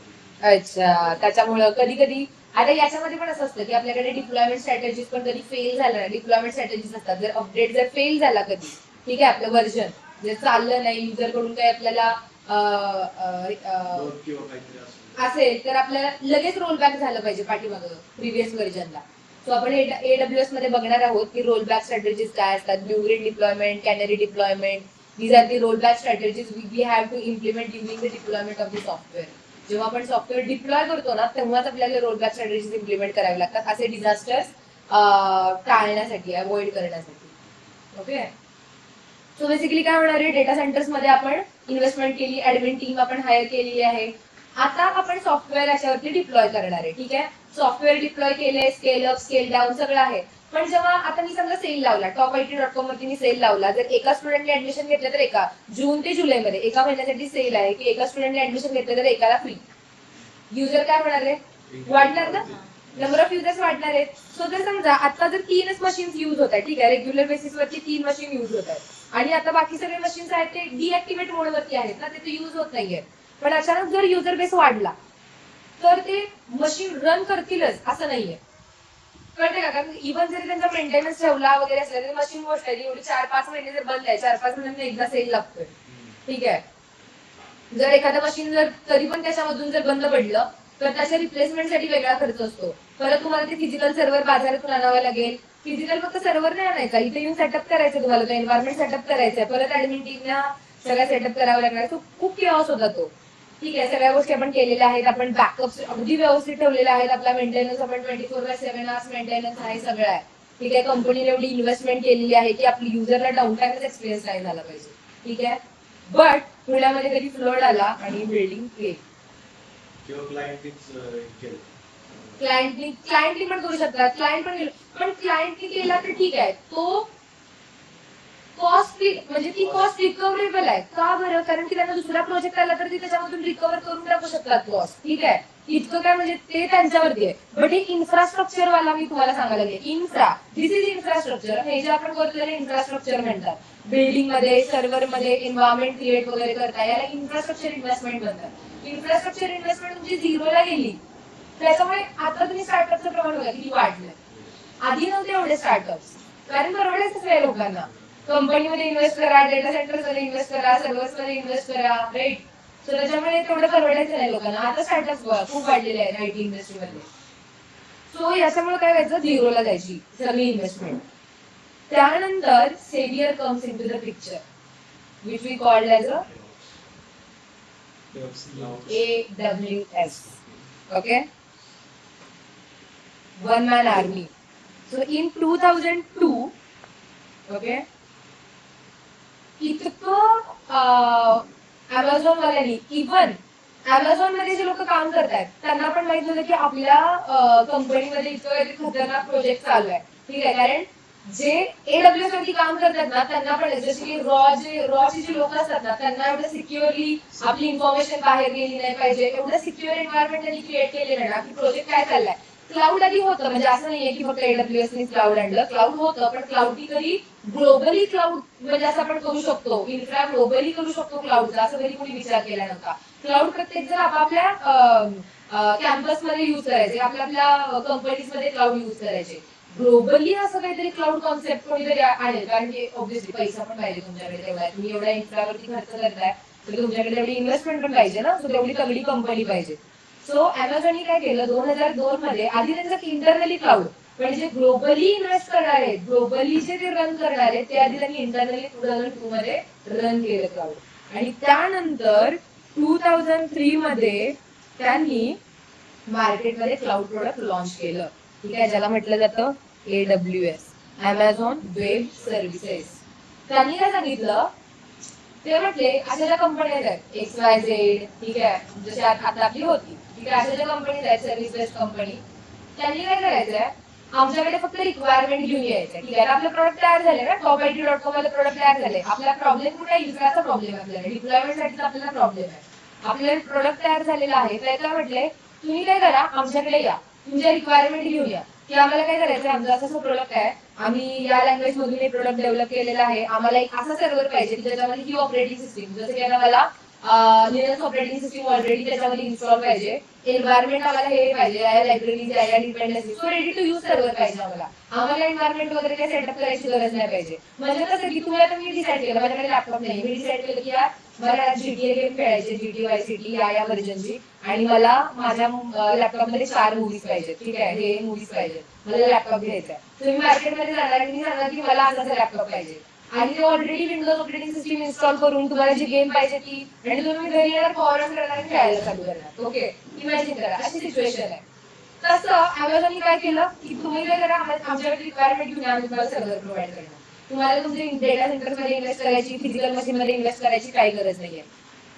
अच्छा, त्याच्यामुळं कधी कधी आता याच्यामध्ये पण असं असतं की आपल्याकडे डिप्लॉयमेंट स्ट्रॅटेजीज पण कधी फेल झालं. डिप्लॉयमेंट स्ट्रॅटेजीज असतात, जर अपडेट जर फेल झाला कधी, ठीक आहे, आपलं व्हर्जन जर चाललं नाही, युजर कडून काही आपल्याला असेल तर आपल्याला लगेच रोल बॅक झालं पाहिजे पाठीमागं प्रिव्हियस व्हर्जनला. सो आपण AWS मध्ये बघणार आहोत की रोल बॅक स्ट्रॅटेजीज काय असतात. Blue green deployment, canary deployment, these are the roll back strategies we have to implement during the deployment of the software. जेव्हा आपण सॉफ्टवेअर डिप्लॉय करतो ना तेव्हाच आपल्याला रोल बॅक स्ट्रॅटेजीज इम्प्लिमेंट करावे लागतात, असे डिझास्टर्स टाळण्यासाठी, अवॉइड करण्यासाठी. ओके, सो बेसिकली काय होणार आहे, डेटा सेंटर्स मध्ये आपण इन्व्हेस्टमेंट केली, ऍडमिन टीम आपण हायर केलेली आहे. आता आपण सॉफ्टवेअर याच्यावरती डिप्लॉय करणार आहे, ठीक आहे. सॉफ्टवेअर डिप्लॉय केले, स्केल अप स्केल डाऊन सगळं आहे. पण जेव्हा आता मी समजा सेल लावला, top-it.com वरती मी सेल लावला, जर एका स्टुडंटने ऍडमिशन घेतलं तर एका जून ते जुलैमध्ये एका महिन्यासाठी सेल आहे की एका स्टुडंटने ऍडमिशन घेतलं तर एकाला फ्री. युजर काय होणार आहे, वाढणार ना, नंबर ऑफ युजर्स वाढणार आहेत. सो जर समजा आता जर 3च मशीन युज होत आहे, ठीक आहे, रेग्युलर बेसिसवरती 3 मशीन युज होत आहेत आणि आता बाकी सगळे मशीन्स आहेत ते डिऍक्टिव्हेट मोडवरती आहेत ना, ते युज होत नाहीये. पण अचानक जर युजर बेस वाढला तर ते मशीन रन करतीलच असं नाहीये, कळते का. कारण इव्हन जरी त्यांचा मेंटेनन्स ठेवला वगैरे असला तरी मशीन गोष्ट आहे, एवढी 4-5 महिने जर बंद आहे, 4-5 महिन्यांनी एकदा सेल लागतोय, ठीक आहे. जर एखादं मशीन जर तरी पण त्याच्यामधून जर बंद पडलं तर त्याच्या रिप्लेसमेंटसाठी वेगळा खर्च असतो. परत तुम्हाला ते फिजिकल सर्व्हर बाजारातून आणावं लागेल. फिजिकल फक्त सर्व्हर नाही आणायचा, इथे येऊन सेटअप करायचं तुम्हाला, तो एन्व्हायरमेंट सेटअप करायचा, परत ऍडमिन टीमला सगळं सेटअप करावं लागणार. तो खूप केओस होता तो, ठीक आहे. सगळ्या गोष्टी आपण केलेल्या आहेत, आपण बॅकअप्स अगदी व्यवस्थित ठेवलेल्या आहेत. आपला मेंटेनन्स आपण 24/7 आवर्स मेंटेनन्स आहे, सगळं आहे, ठीक आहे. कंपनीने एवढी इन्व्हेस्टमेंट केलेली आहे की आपली युजरला डाऊन टाइमच एक्सपिरियन्स नाही झाला पाहिजे, ठीक आहे. बट पुण्यामध्ये कधी फ्लड आला आणि बिल्डिंग गेली किंवा क्लायंटनी पण करू शकतात, क्लायंट पण क्लायंटनी केला तर ठीक आहे, तो कॉस्ट म्हणजे ती कॉस्ट रिकव्हरेबल आहे का बरं, कारण की त्यांना दुसरा प्रोजेक्ट आला तर ती त्याच्यामधून रिकव्हर करून टाकू शकतात कॉस्ट, ठीक आहे. इतकं काय म्हणजे ते त्यांच्यावरती आहे. बट हे इन्फ्रास्ट्रक्चर वाला मी तुम्हाला सांगायला लागले, दिस इज इन्फ्रास्ट्रक्चर. हे जे आपण करतो त्याला इन्फ्रास्ट्रक्चर म्हणतात. बिल्डिंग मध्ये, सर्व्हर मध्ये एन्व्हायरमेंट क्रिएट वगैरे करता, याला इन्फ्रास्ट्रक्चर इन्व्हेस्टमेंट म्हणतात. इन्फ्रास्ट्रक्चर इन्व्हेस्टमेंट तुमची झिरोला गेली, त्याच्यामुळे आता तुम्ही स्टार्टअपचं प्रमाण बघा किती वाढलंय. आधी नव्हते एवढे स्टार्टअप्स, कारण परवडायचं सगळ्या लोकांना. कंपनीमध्ये इन्व्हेस्ट करा, डेटा सेंटर्स मध्ये इन्व्हेस्ट करा, सर्व्हर्स मध्ये इन्व्हेस्ट करा, राईट. सो त्याच्यामुळे तेवढं परवडायचं नाही लोकांना. आता स्टार्टअप खूप वाढलेले आहेत आयटी इंडस्ट्रीमध्ये. सो याच्यामुळे काय व्हायचं, झिरोला जायची सगळी इन्व्हेस्टमेंट. त्यानंतर saviour comes into the picture, which we called as AWS. Okay, one man army. So in 2002, okay, इतकं अमेझॉन वाल्यांनी, इव्हन अमेझॉन मध्ये जे लोक काम करतात त्यांना पण माहित नव्हतं की आपल्या कंपनीमध्ये इतकं काहीतरी खतरनाक प्रोजेक्ट चालू आहे, ठीक आहे. कारण जे AWS वरती काम करतात ना त्यांना पण, जसे की रॉचे जे लोक असतात ना त्यांना एवढं सिक्युअरली आपली इन्फॉर्मेशन बाहेर गेली नाही पाहिजे, एवढं सिक्युअर एन्व्हायरमेंट त्यांनी क्रिएट केलेलं ना की प्रोजेक्ट काय चाललाय. क्लाउड आधी होतं, म्हणजे असं नाहीये की फक्त AWS ने क्लाउड आणलं, क्लाउड होतं, पण क्लाउडनी कधी ग्लोबली क्लाउड म्हणजे असं आपण करू शकतो, इन्फ्रा ग्लोबली करू शकतो क्लाउडचा, असं कधी कोणी विचार केला नव्हता. क्लाउड प्रत्येक जण आपापल्या कॅम्पस मध्ये युज करायचे, आपल्या कंपनीज मध्ये क्लाउड युज करायचे. ग्लोबली असं काहीतरी क्लाउड कॉन्सेप्ट कोणीतरी आणेल, कारण की ऑब्व्हियसली पैसा पण पाहिजे तुमच्याकडे तेवढा, तुम्ही एवढ्या इन्फ्रावरती खर्च करताय तर तुमच्याकडे तेवढी इन्व्हेस्टमेंट पण पाहिजे ना, सो तेवढी तगडी कंपनी पाहिजे. सो अमेझॉननी काय केलं, 2002 मध्ये आधी त्यांचं इंटरनली क्लाउड, पण जे ग्लोबली इन्व्हेस्ट करणार आहेत, ग्लोबली जे ते रन करणार आहेत, ते आधी त्यांनी इंटरनली 2002 मध्ये रन केलं क्लाउड. आणि त्यानंतर 2003 मध्ये त्यांनी मार्केटमध्ये क्लाउड प्रोडक्ट लॉन्च केलं, ठीक आहे, ज्याला म्हटलं जातं AWS, Amazon वेब सर्व्हिसेस. त्यांनी काय सांगितलं, ते म्हटले अशा ज्या कंपन्या आहेत XYZ, ठीक आहे, जशी आता आपली होती, ठीक आहे, अशा ज्या कंपनीज आहेत सर्व्हिस बेस्ड कंपनी, त्यांनी काय करायचंय, आमच्याकडे फक्त रिक्वायरमेंट घेऊन यायचं, ठीक आहे. आपलं प्रोडक्ट तयार झाले ना, topit.com मध्ये प्रोडक्ट तयार झाले, आपला प्रॉब्लेम कुठे आहे, युजराचा प्रॉब्लेम आहे, आपल्याला डिप्लॉयमेंटसाठी आपल्याला प्रॉब्लेम आहे, आपल्याला प्रोडक्ट तयार झालेला आहे. तर काय म्हटले, तुम्ही काय करा, आमच्याकडे या, तुमच्या रिक्वायरमेंट घेऊन या, की आम्हाला काय करायचं, आमचा असा प्रोडक्ट आहे, आम्ही या लँग्वेज मधून हे प्रोडक्ट डेव्हलप केलेला आहे, आम्हाला एक असा सर्व्हर पाहिजे की ज्याच्यामध्ये ही ऑपरेटिंग सिस्टीम, जसं की मला लिनक्स ऑपरेटिंग सिस्टीम ऑलरेडी त्याच्यामध्ये इन्स्टॉल पाहिजे, एन्व्हायरमेंट आम्हाला हे पाहिजे, या लायब्ररीज या dependency, so ready to use server पाहिजे आम्हाला एन्व्हायरमेंट वगैरे काही सेटअप करायची गरज नाही पाहिजे. म्हणजे कसं की तुम्ही आता मी डिसाईड केलं, माझ्याकडे लॅपटॉप नाही, मी डिसाईड केलं की यार मला GTA गेम खेळायचे, GTA Vice City या व्हर्जनची, आणि मला माझ्या लॅपटॉप मध्ये 4 मूवीज पाहिजेत, ठीक आहे, हे मूवीज पाहिजेत, मला लॅपटॉप घ्यायचा आहे. तुम्ही मार्केटमध्ये जाणार आणि मी सांगणार की मला असा लॅपटॉप पाहिजे, आणि ते already Windows operating system install करून तुम्हाला जी गेम पाहिजे ती, आणि तुम्ही घरी येणार, पॉवर ऑन करणार आणि खेळायला चालू करणार. ओके, इमॅजिन करा अशी सिच्युएशन आहे. तसं अमेझॉनने काय केलं की तुम्ही काय करा, आमच्याकडे रिक्वायरमेंट घेऊन आम्ही तुम्हाला सर्व्हर प्रोव्हाइड करणार, तुम्हाला तुमचे डेटा सेंटर्स मध्ये इन्व्हेस्ट करायची, फिजिकल मशीन मध्ये इन्व्हेस्ट करायची काही गरज नाहीये,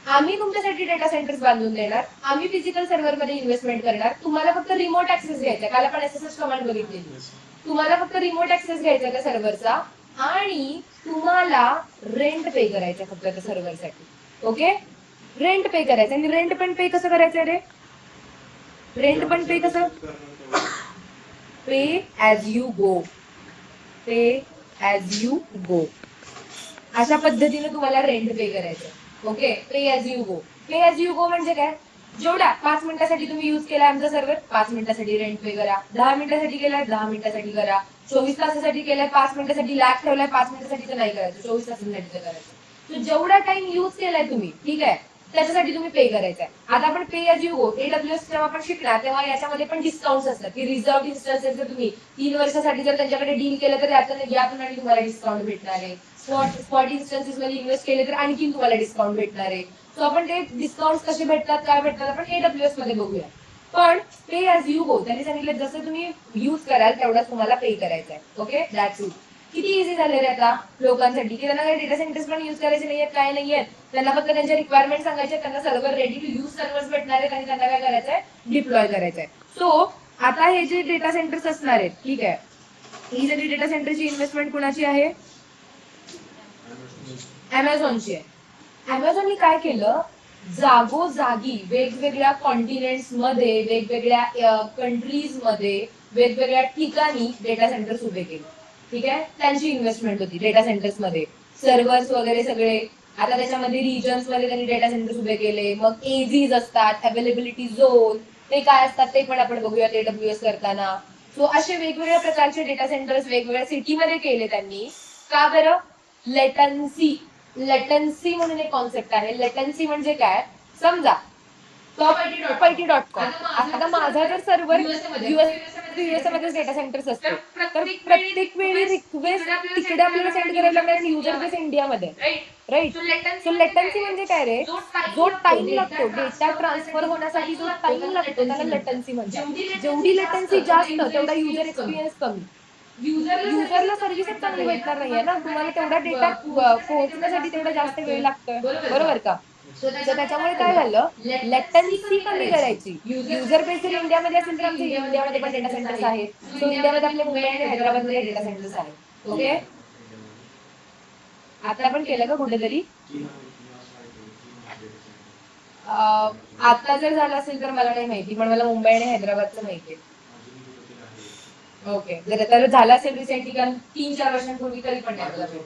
आम्ही तुमच्यासाठी डेटा सेंटर्स बांधून देणार, आम्ही फिजिकल सर्व्हर मध्ये इन्व्हेस्टमेंट करणार, तुम्हाला फक्त रिमोट ऍक्सेस घ्यायचा, काल आपण SSH कमांड बघितलेली, तुम्हाला फक्त रिमोट ऍक्सेस घ्यायचा त्या सर्व्हरचा, आणि तुम्हाला रेंट पे करायचं फक्त त्या सर्व्हरसाठी. ओके, रेंट पे करायचं, आणि रेंट पण पे कसं करायचं रे, रेंट पण पे कसं, pay as you go, pay as you go, अशा पद्धतीने तुम्हाला रेंट पे करायचं. Okay, pay as you go, pay as you go म्हणजे काय, जेवढा 5 मिनिटासाठी तुम्ही युज केला आमचा सर्व्हर, 5 मिनिटासाठी रेंट पे करा, 10 मिनिटासाठी केलाय 10 मिनिटासाठी करा, 24 तासासाठी केलाय 5 मिनिटासाठी लॅग ठेवलाय 5 मिनिटासाठी तर नाही करायचं, 24 तासांसाठी करायचं. तो जेवढा टाइम युज केलाय तुम्ही, ठीक आहे, त्याच्यासाठी तुम्ही पे करायचंय. आता आपण पे ॲज यू गो AWS जेव्हा आपण शिकणार तेव्हा याच्यामध्ये पण डिस्काउंट असतात, की रिझर्व इन्स्टन्सेस जर तुम्ही 3 वर्षासाठी जर त्यांच्याकडे डील केलं तर यातून आणि तुम्हाला डिस्काउंट भेटणार आहे, स्पॉट इन्स्टन्सेस मध्ये इन्व्हेस्ट केले तर आणखी तुम्हाला डिस्काउंट भेटणार आहे. सो आपण ते डिस्काउंट कसे भेटतात काय भेटतात आपण AWS मध्ये बघूया. पण पे ॲज यू गो त्यांनी सांगितलं जसं तुम्ही युज कराल तेवढा तुम्हाला पे करायचा आहे. Okay, that's it. किती इझी झाले रे आता लोकांसाठी, की त्यांना काही डेटा सेंटर्स पण युज करायचे नाहीयेत, काय नाहीयेत, त्यांना फक्त त्यांच्या रिक्वायरमेंट सांगायचे, त्यांना server ready to use servers भेटणार आहेत आणि त्यांना काय करायचंय, डिप्लॉय करायचंय. सो आता हे जे डेटा सेंटर्स असणार आहेत, ठीक आहे, ही जरी डेटा सेंटरची इन्व्हेस्टमेंट कुणाची आहे, अमेझॉनची आहे. अमेझॉननी काय केलं, जागोजागी वेगवेगळ्या कॉन्टिनेंट्स मध्ये, वेगवेगळ्या कंट्रीज मध्ये, वेगवेगळ्या ठिकाणी डेटा सेंटर्स उभे केले, ठीक आहे, त्यांची इन्व्हेस्टमेंट होती डेटा सेंटर्स मध्ये, सर्व्हर्स वगैरे सगळे. आता त्याच्यामध्ये रिजन्स मध्ये त्यांनी डेटा सेंटर्स उभे केले, मग एजीज असतात, अवेलेबिलिटी झोन, ते काय असतात ते पण आपण बघूयात AWS करताना. सो असे वेगवेगळ्या प्रकारचे डेटा सेंटर्स वेगवेगळ्या सिटीमध्ये केले त्यांनी. का बरं, लेटन्सी, लेटन्सी म्हणून एक कॉन्सेप्ट आहे. लेटन्सी म्हणजे काय, समजा topit.com, आता माझा जर सर्व्हर USA मध्ये डेटा सेंटर्स असतो तर प्रत्येक वेळी रिक्वेस्ट तिकडे आपल्याला सेंड करायला लागणार, युजर बेस इंडियामध्ये, राईट. सो लेटन्सी म्हणजे काय रे, जो टाइम लागतो डेटा ट्रान्सफर होण्यासाठी, जो टाइम लागतो त्याला लेटन्सी म्हणतात. जेवढी लेटन्सी जास्त तेवढा युजर एक्सपिरियन्स कमी, युजरला सर्व्हिसच चांगली भेटणार नाहीये ना, तुम्हाला तेवढा डेटा पोहोचण्यासाठी तेवढा जास्त वेळ लागतोय, बरोबर का. तर त्याच्यामुळे काय झालं, लेटन्सी कमी करायची. युजर बेस जर इंडियामध्ये असेल तर आमच्या इंडियामध्ये पण डेटा सेंटर्स आहेत. सो इंडियामध्ये आपले मुंबई आणि हैदराबाद मध्ये डेटा सेंटर्स आहेत. ओके, आता पण केलं का कुठेतरी, आता जर झालं असेल तर मला नाही माहिती, पण मला मुंबई आणि हैदराबादचं माहिती आहे. ओके, जर झालं असेल रिसेंटली, कारण 3-4 वर्षांपूर्वी तरी पण नाही.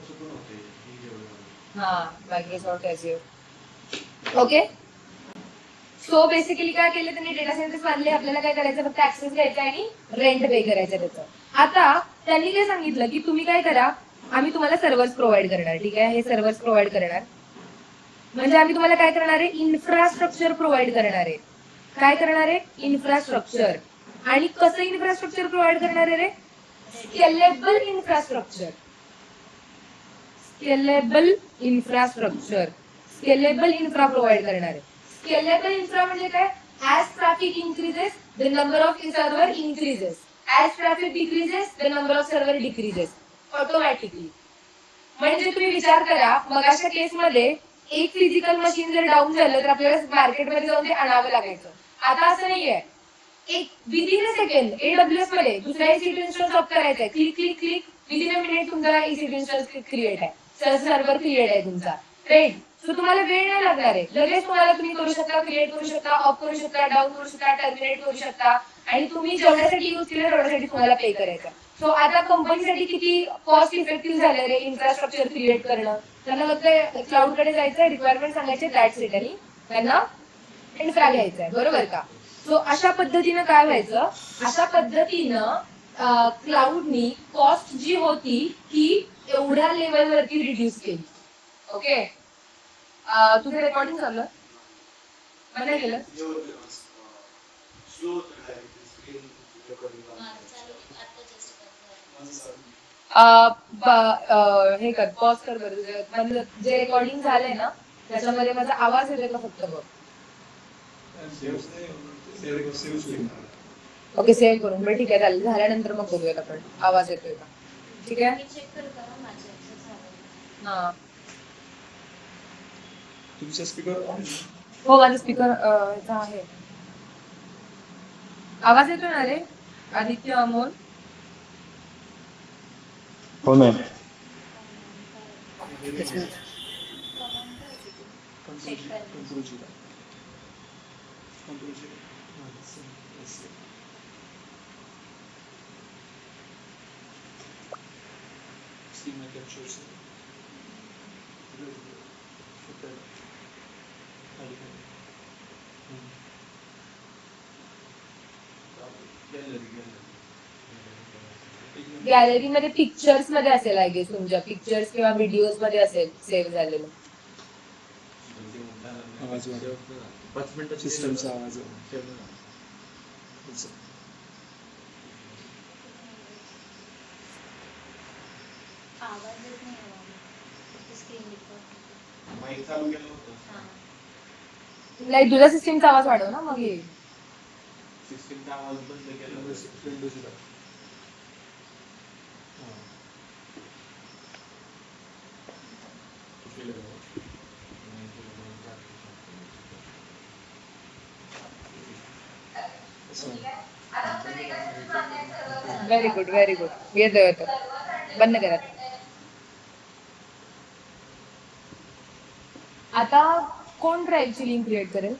हा, मायक्रोसॉफ्ट एज्युअर. ओके, सो बेसिकली काय केलं त्यांनी, डेटा सेंटर्स बांधले, आपल्याला काय करायचं, फक्त ऍक्सेस घ्यायचा आणि रेंट पे करायचं त्याचं. आता त्यांनी काय सांगितलं की तुम्ही काय करा, आम्ही तुम्हाला सर्व्हर्स प्रोव्हाइड करणार, ठीक आहे, हे सर्व्हर्स प्रोव्हाइड करणार म्हणजे आम्ही तुम्हाला काय करणार आहे, इन्फ्रास्ट्रक्चर प्रोव्हाइड करणार आहे. काय करणार आहे, इन्फ्रास्ट्रक्चर. आणि कसं इन्फ्रास्ट्रक्चर प्रोव्हाइड करणार आहे रे, scalable infrastructure. Scalable infrastructure, scalable infra provide करणारे. स्केलेबल इन्फ्रा म्हणजे काय? As traffic increases the number of server increases, as traffic decreases the number of server decreases automatically. म्हणजे तुम्ही विचार करा, मग अशा केसमध्ये एक फिजिकल मशीन जर डाऊन झालं तर आपल्याला मार्केटमध्ये जाऊन ते आणावं लागायचं. आता असं नाहीये, एक विदिन अ सेकंड AWS मध्ये दुसरा EC2 इन्स्टॉल ऑफ करायचा आहे, click click click, within a minute तुमचा EC2 इन्स्टॉल क्रिएट आहे, सर्व्हर क्रिएट आहे तुमचा, राईट. सो तुम्हाला वेळ नाही लागणार आहे, लगेच तुम्हाला तुम्ही करू शकता, क्रिएट करू शकता, ऑफ करू शकता, डाऊन करू शकता, टर्मिनेट करू शकता, आणि तुम्ही जेवढ्यासाठी यूज केलं तेवढ्यासाठी तुम्हाला पे करायचं. सो आता कंपनीसाठी किती कॉस्ट इफेक्टिव्ह झालं रे इन्फ्रास्ट्रक्चर क्रिएट करणं. त्यांना फक्त क्लाउडकडे जायचं, रिक्वायरमेंट सांगायचे, दॅट्स इट, आणि त्यांना इन्फ्रा घ्यायचा आहे, बरोबर का? सो अशा पद्धतीनं काय व्हायचं, अशा पद्धतीनं क्लाउडनी कॉस्ट जी होती ती एवढ्या लेवलवरती रिड्यूस केली. ओके, तुझं रेकॉर्डिंग चाललं बंद केलं? हे कर, पॉज कर बरं. म्हणजे जे रेकॉर्डिंग झालंय ना त्याच्यामध्ये माझा आवाज येतोय का फक्त बघ. ओके, सेव्ह करून बरं, ठीक आहे, चालेल. झाल्यानंतर मग बघूयात आपण आवाज येतोय का. ठीक आहे. हा, तुमचा स्पीकर ऑन? हो, माझा स्पीकर आहे. आवाज येतोय ना रे आदित्य, अमोल? हो मॅम. गॅलरी मध्ये पिक्चर्स मध्ये असेल, आय गेस तुमच्या पिक्चर्स किंवा व्हिडिओज मध्ये असेल सेव्ह झालेलं. आवाज सिस्टमचा आवाज. नाही, तुझ्या सिस्टीमचा आवाज वाढव ना, मग येईल. सिस्टमचा आवाज बंद केला. Very good, very good. येतो येतो, बंद करा. आता कोण ड्राईव्हची लिंक क्रिएट करेल?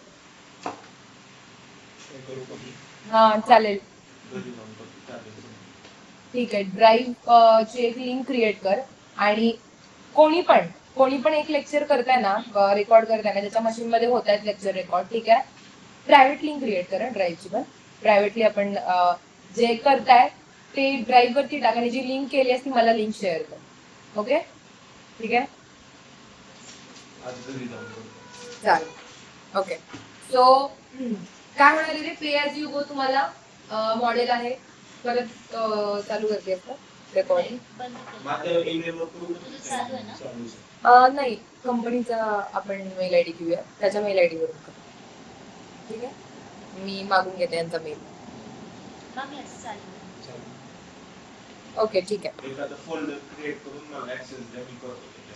हा, चालेल, ठीक आहे. ड्राईव्ह ची एक लिंक क्रिएट कर, आणि कोणी पण एक लेक्चर करताय ना, रेकॉर्ड करताय ना, ज्याच्या मशीन मध्ये होत आहेत लेक्चर रेकॉर्ड, ठीक आहे, प्रायव्हेट लिंक क्रिएट करा ड्राईव्हची. पण प्रायव्हेटली आपण जे करताय ते ड्राईव्ह वरती टाका, आणि जी लिंक केली असती मला लिंक शेअर कर. ओके, ठीक आहे, चालेल. ओके, सो काय होणार आहे, पे ॲज यू गो तुम्हाला मॉडेल आहे. परत चालू करते रेकॉर्डिंग. नाही, कंपनीचा आपण मेल आयडी घेऊया, त्याच्या मेल आयडी वरून करू. ठीक आहे, मी मागून घेते यांचा मेल. ओके, ठीक आहे,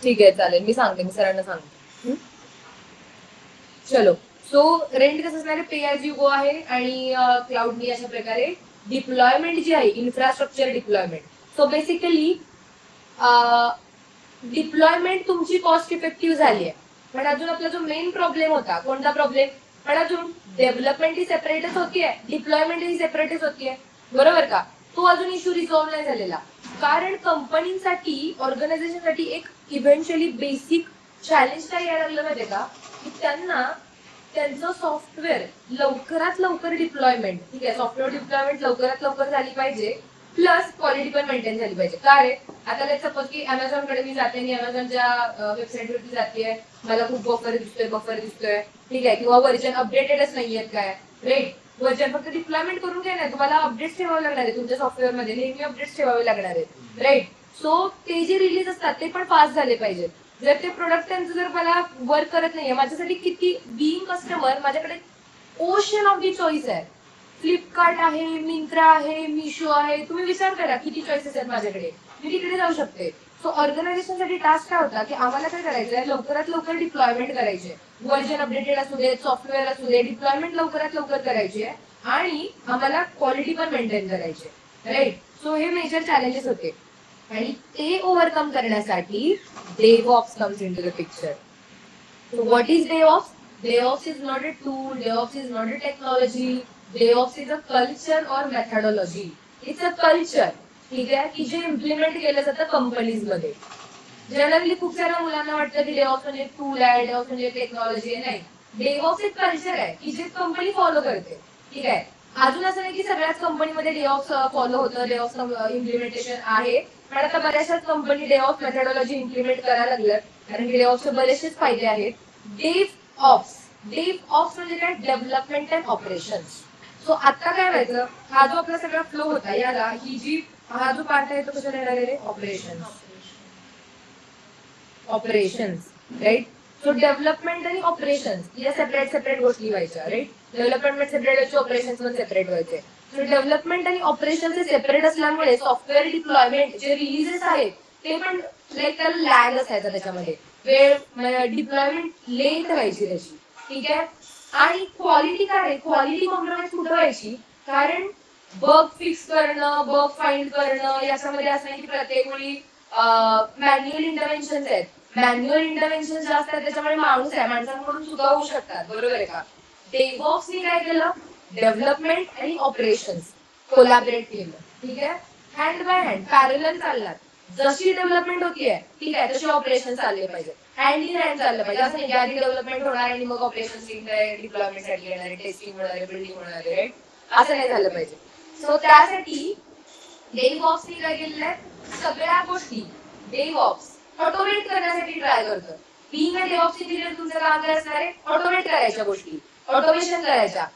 ठीक आहे, चालेल. मी सांगते, मी सरांना सांगते. चलो, सो रेंट कसं असणार आहे, पे ॲज यू गो आहे, आणि क्लाउडनी अशा प्रकारे डिप्लॉयमेंट जी आहे, infrastructure deployment. So basically deployment तुमची कॉस्ट इफेक्टिव्ह झाली आहे. पण अजून आपला जो मेन प्रॉब्लेम होता, कोणता प्रॉब्लेम? पण अजून डेव्हलपमेंट ही सेपरेटच होतीये, डिप्लॉयमेंट ही सेपरेटच होतीये, बरोबर का? तो अजून इश्यू रिझॉल्व्ह नाही झालेला. कारण कंपनीसाठी, ऑर्गनायझेशनसाठी एक इव्हेंच्युअली बेसिक चॅलेंज काय यायला लागलं माहितीये का, की त्यांना त्यांचं सॉफ्टवेअर लवकरात लवकर डिप्लॉयमेंट, ठीक आहे, सॉफ्टवेअर डिप्लॉयमेंट लवकरात लवकर झाली पाहिजे, प्लस क्वालिटी पण मेंटेन झाली पाहिजे. का रे? आता लेट्स सपोज की अमेझॉन कडे मी जाते, मी अमेझॉनच्या वेबसाईटवरती जाते, मला खूप बफर दिसतोय, ठीक आहे, किंवा व्हर्जन अपडेटेडच नाहीयेत काय, राईट? वर्जन फक्त डिप्लॉयमेंट करून घेणार, तुम्हाला अपडेट्स ठेवावे लागणार आहे तुमच्या सॉफ्टवेअर मध्ये, नेहमी अपडेट्स ठेवावे लागणार आहेत, राईट. सो ते जे रिलीज असतात ते पण फास्ट झाले पाहिजेत. जर ते प्रोडक्ट त्यांचं जर मला वर्क करत नाहीये, माझ्यासाठी किती बिईंग कस्टमर माझ्याकडे ओशन ऑफ दी चॉईस आहे. फ्लिपकार्ट आहे, मिंत्रा आहे, मिशो आहे, तुम्ही विचार करा किती चॉईसेस आहेत माझ्याकडे, मी तिकडे जाऊ शकते. सो ऑर्गनायझेशनसाठी टास्क काय होता की आम्हाला काय करायचं आहे, लवकरात लवकर डिप्लॉयमेंट करायचे, व्हर्जन अपडेटेड असू दे, सॉफ्टवेअर असू दे, डिप्लॉयमेंट लवकरात लवकर करायची आहे आणि आम्हाला क्वालिटी पण मेंटेन करायची, राईट. सो हे मेजर चॅलेंजेस होते आणि ते ओव्हरकम करण्यासाठी DevOps comes into the picture. So what is DevOps? DevOps is not a tool, DevOps is not a technology, DevOps is a culture or methodology. It's a culture, ठीक आहे, की जे implement केलं जातं कंपनीज मध्ये. Generally खूप साऱ्या मुलांना वाटतं की DevOps म्हणजे टूल आहे, DevOps म्हणजे टेक्नॉलॉजी आहे. नाही, DevOps एक कल्चर आहे की जे कंपनी फॉलो करते, ठीक आहे. अजून असं नाही की सगळ्याच कंपनीमध्ये DevOps फॉलो होतं, DevOps इम्प्लिमेंटेशन आहे, पण आता बऱ्याचशाच कंपनी DevOps मेथडॉलॉजी इम्प्लिमेंट करायला लागल्यात, कारण की DevOpsचे बरेचसेच फायदे आहेत. DevOps म्हणजे काय, डेव्हलपमेंट अँड ऑपरेशन्स. सो आता काय व्हायचं, हा जो आपला सगळा फ्लो होता, याला ही जी हा जो पार्ट आहे तो कशाला येणार आहे, ऑपरेशन्स, राईट. सो डेव्हलपमेंट आणि ऑपरेशन्स या सेपरेट गोष्टी व्हायच्या, राईट. डेव्हलपमेंट सेपरेट व्हायचे, ऑपरेशन्स पण सेपरेट व्हायचे. सो डेव्हलपमेंट आणि ऑपरेशन्स हे सेपरेट असल्यामुळे सॉफ्टवेअर डिप्लॉयमेंट जे रिलीजेस आहेत ते पण लाईक त्याला लॅग असायचा, त्याच्यामध्ये वेळ, डिप्लॉयमेंट लेट व्हायची त्याची, ठीक आहे. आणि क्वालिटी काय आहे, क्वालिटी कॉम्प्रोमाइज कुठं व्हायची, कारण बग फिक्स करणं, बग फाइंड करणं, याच्यामध्ये असं नाही की प्रत्येक वेळी मॅन्युअल इंटरव्हेन्शन आहेत. मॅन्युअल इंटरव्हेन्शन जास्त आहे, त्याच्यामुळे माणूस आहे, माणसांकडून चुका होऊ शकतात, बरोबर आहे का. DevOpsनी काय केलं, डेव्हलपमेंट आणि ऑपरेशन्स कोलॅबरेट केलं, ठीक आहे. हँड बाय हँड पॅरलल चाललात. जशी डेव्हलपमेंट होतीये, ठीक आहे, तशी ऑपरेशन चालले पाहिजे, हँड इन हँड चाललं पाहिजे. असं नाही आधी डेव्हलपमेंट होणार आणि मग ऑपरेशन डिप्लॉयमेंट साठी येणार आहे, टेस्टिंग होणार आहे, बिल्डिंग होणार आहे, राईट. असं नाही झालं पाहिजे. सो त्यासाठी DevOpsनी काय केलेलं आहे, सगळ्या गोष्टी DevOps ऑटोमेट करण्यासाठी ट्राय करतं. बीइंग अ DevOps इंजिनियर तुमचं काम काय असणार आहे, ऑटोमेट करायच्या गोष्टी, ऑटोमेशन करायच्या.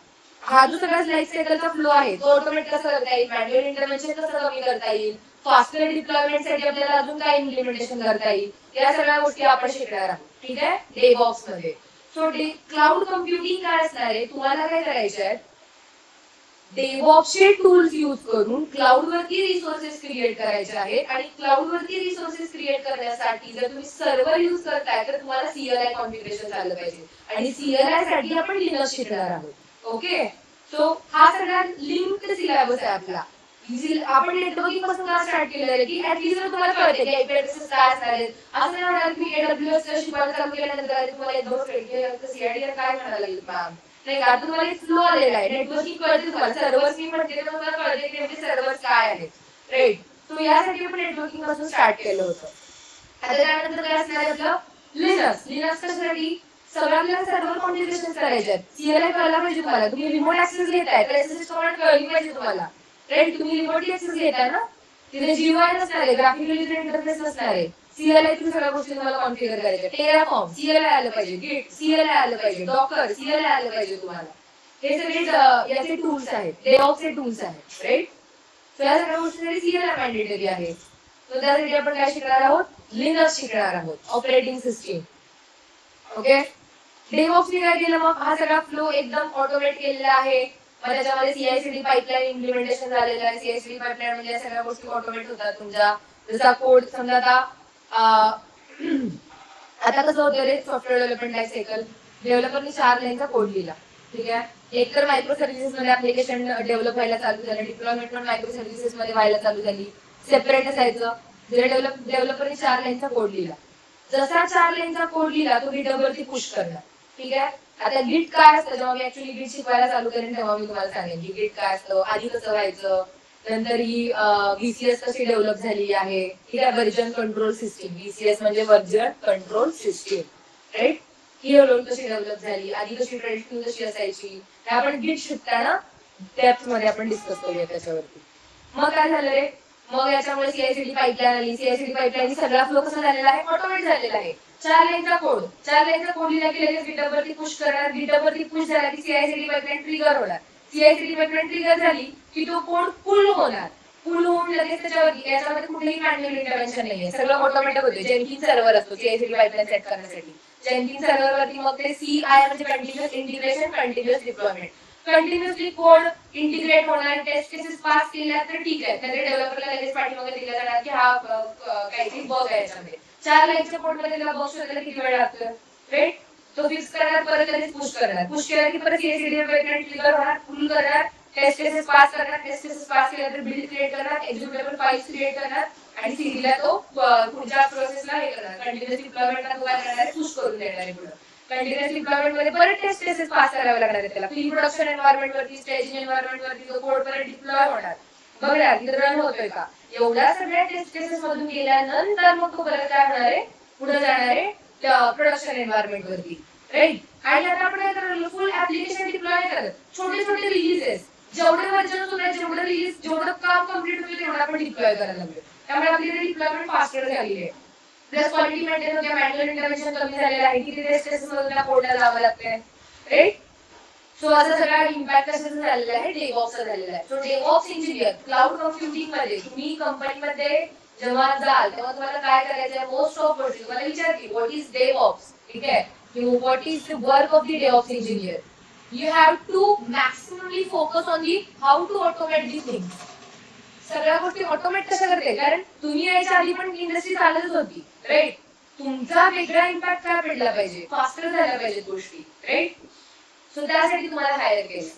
हा जो सगळा लाईफ सायकलचा फ्लो आहे तो ऑटोमेट कसा करता येईल, मॅन्युअल इंटरव्हेन्शन कसं कमी करता येईल, फास्टर डिप्लॉयमेंटसाठी आपल्याला अजून काय इम्प्लिमेंटेशन करता येईल, या सगळ्या गोष्टी आपण शिकणार आहोत, ठीक आहे, DevOps मध्ये. सो क्लाउड कम्प्युटिंग काय असणार आहे, तुम्हाला काय करायचे आहेत, DevOpsचे टूल्स यूज करून क्लाउड वरती रिसोर्सेस क्रिएट करायचे आहेत. आणि क्लाउड वरती रिसोर्सेस क्रिएट करण्यासाठी जर तुम्ही सर्व्हर यूज करताय तर तुम्हाला CLI कॉन्फिगरेशन झालं पाहिजे, आणि CLI साठी आपण लिनक्स शिकणार आहोत, ओके. सो हा सगळा लिंक्ड सिलेबस आहे आपला. आपण नेटवर्किंग पासून का स्टार्ट केलेलं आहे की ऍटलीस्ट तुम्हाला कळते की IP ऍड्रेसेस काय असणार आहेत. असं नाही होणार की AWS शिकवायला चालू केल्यानंतर तुम्हाला एक दोन CID काय म्हणायला लागेल मॅम, नाही का, तुम्हाला एक फ्लो आलेला आहे, नेटवर्किंग कळते तुम्हाला, सर्व्हर्स मी म्हणते तर तुम्हाला कळते की नेमके सर्व्हर्स काय आहेत, राईट. सो यासाठी आपण नेटवर्किंग पासून स्टार्ट केलं होतं. आता त्यानंतर काय असणार आहे आपलं, लिनक्स कशासाठी, सगळं आपल्याला सर्व्हर कॉन्फिगरेशन करायचे आहेत. CLI कळला पाहिजे तुम्हाला, तुम्ही रिमोट ऍक्सेस घेताय तर SSH कमांड कळली पाहिजे तुम्हाला, राईट. तुम्ही रिमोटली ऍक्सेस घेताय ना, तिथे GUI नसणार आहे, ग्राफिकल यूजर इंटरफेस नसणार आहे, CLI तुम्ही सगळ्या गोष्टी तुम्हाला कॉन्फिगर करायच्या. टेराफॉर्म CLI आलं पाहिजे, गिट CLI आलं पाहिजे, डॉकर CLI आलं पाहिजे तुम्हाला. हे सगळे याचे टूल्स आहेत, DevOpsचे टूल्स आहेत, राईट. सो या सगळ्या गोष्टींसाठी CLI मॅन्डेटरी आहे. सो त्यासाठी आपण काय शिकणार आहोत, लिनक्स शिकणार आहोत, ऑपरेटिंग सिस्टीम, ओके. DevOpsनी काय केलं, मग हा सगळा फ्लो एकदम ऑटोमेट केलेला आहे. मग त्याच्यामध्ये CI/CD पाईपलाईन इम्प्लिमेंटेशन झालेलं आहे. CI/CD पाईपलाईन म्हणजे या सगळ्या गोष्टी ऑटोमेट होतात तुमच्या. जसा कोड समजा आता कसं होतं रे, सॉफ्टवेअर डेव्हलपमेंट लाईफ सायकल, डेव्हलपरनी 4 लाईनचा कोड लिहिला, ठीक आहे. एक तर मायक्रो सर्व्हिसेस मध्ये ऍप्लिकेशन डेव्हलप व्हायला चालू झालं, डिप्लॉयमेंट पण मायक्रो सर्व्हिसेस मध्ये व्हायला चालू झाली, सेपरेट असायचं. डेव्हलपरनी 4 लाईनचा कोड लिहिला, जसा 4 लाईनचा कोड लिहिला तो GitHub वरती पुश करणार, ठीक आहे. आता गिट काय असतं, जेव्हा मी ऍक्च्युअली गिट शिकवायला चालू करेन तेव्हा मी तुम्हाला सांगेन की गिट काय असतं, आधी कसं व्हायचं, नंतर ही VCS कशी डेव्हलप झाली आहे, ठीक आहे. व्हर्जन कंट्रोल सिस्टीम, VCS म्हणजे व्हर्जन कंट्रोल सिस्टीम, राईट. ही हळूहळू कशी डेव्हलप झाली, आधी कशी ट्रेडिशनल कशी असायची, हे आपण गिट शिकताना डेप्थ मध्ये आपण डिस्कस करूया त्याच्यावरती. मग काय झालं रे, मग याच्यामुळे CI/CD पाईपलाईन आली. CI/CD पाईपलाईन सगळा फ्लो कसा झालेला आहे, ऑटोमेट झालेला आहे. 4 लाईनचा कोड लिहिला की लगेच GitHub वरती पुश करणार, GitHub वरती पुश झाला की CI/CD पाईपलाईन ट्रिगर होणार, CI/CD पाईपलाईन ट्रिगर झाली की तो कोड पुल होणार, पुल होऊन लगेच त्याच्यावरती याच्यामध्ये कुठेही मॅन्युअल इंटरव्हेन्शन नाहीये, सगळं ऑटोमॅटिक होते. जेनकिन सर्व्हर असतो CI/CD पाईपलाईन सेट करण्यासाठी. जेनकिन सर्व्हरवरती मग ते CI म्हणजे continuous integration, continuous deployment. Continuously code integrate होणार, टेस्ट केसेस पास केल्या तर ठीक आहे, त्याचे डेव्हलपरला लगेच पाठीमागे दिला जाणार की हा काहीतरी बग आहे याच्यामध्ये. 4 लाईनच्या कोडमध्ये त्याला बग शोधायला किती वेळ लागतो, राईट? तो फिक्स करणार, परत लगेच पुश करणार, पुश केला की परत CI/CD पाईपलाईन ट्रिगर होणार, पुल करणार, टेस्ट केसेस पास करणार, टेस्ट केसेस पास केल्यानंतर बिल्ड क्रिएट करणार, एक्झिक्युटेबल फाइल्स क्रिएट करणार आणि सीडीला तो पुढच्या प्रोसेसला हे करणार. कंटिन्युअस डिप्लॉयमेंटला तो काय करणार आहे, पुश करून देणार आहे पुढे. कंटिन्युअस डिप्लॉयमेंट मध्ये परत टेस्ट केसेस पास करावे लागणार आहे त्याला. प्री प्रोडक्शन एन्व्हायरमेंट वरती, स्टेजिंग एन्व्हायरमेंट वरती तो कोड परत डिप्लॉय होणार, बघणार की रन होतोय का. एवढ्या सगळ्या टेस्ट केसेस मधून गेल्यानंतर मग तो परत काय होणार आहे, पुढे जाणार आहे प्रोडक्शन एन्व्हायरमेंट वरती, राईट? आणि आता आपण काय करणार, फुल ऍप्लिकेशन डिप्लॉय करत, छोटे छोटे रिलीजेस, जेवढे वर्जन होते जेवढे रिलीज, जेवढं काम कम्प्लीट होते तेवढं आपण डिप्लॉय करायला लागलो. त्यामुळे आपली डिप्लॉयमेंट फास्टर झालेली आहे. प्लस क्वालिटी मेंटेन होते, मॅन्युअल इंटरव्हेन्शन कमी झालेलं आहे, किती टेस्ट केसेस मधून त्या कोडला जावं लागतंय, राईट? सो असा सगळा इम्पॅक्ट कशाचा झालेला आहे, डेव्हऑप्सचा झालेला आहे. सो डेव्हऑप्स इंजिनियर क्लाउड कम्प्युटिंग मध्ये तुम्ही कंपनीमध्ये जेव्हा जाल तेव्हा तुम्हाला काय करायचं आहे, मोस्ट ऑफ गोष्टी तुम्हाला विचारतील व्हॉट इज डेव्हऑप्स, ठीक आहे? What is the work of the DevOps engineer. You have to maximally focus on the how to automate the things. सगळ्या गोष्टी ऑटोमेट कशा करते, कारण तुम्ही याच्या आधी पण इंडस्ट्री चालतच होती, राईट? तुमचा वेगळा इम्पॅक्ट काय पडला पाहिजे, फास्टर झाल्या पाहिजेत गोष्टी, राईट? सो त्यासाठी तुम्हाला हायर केलं.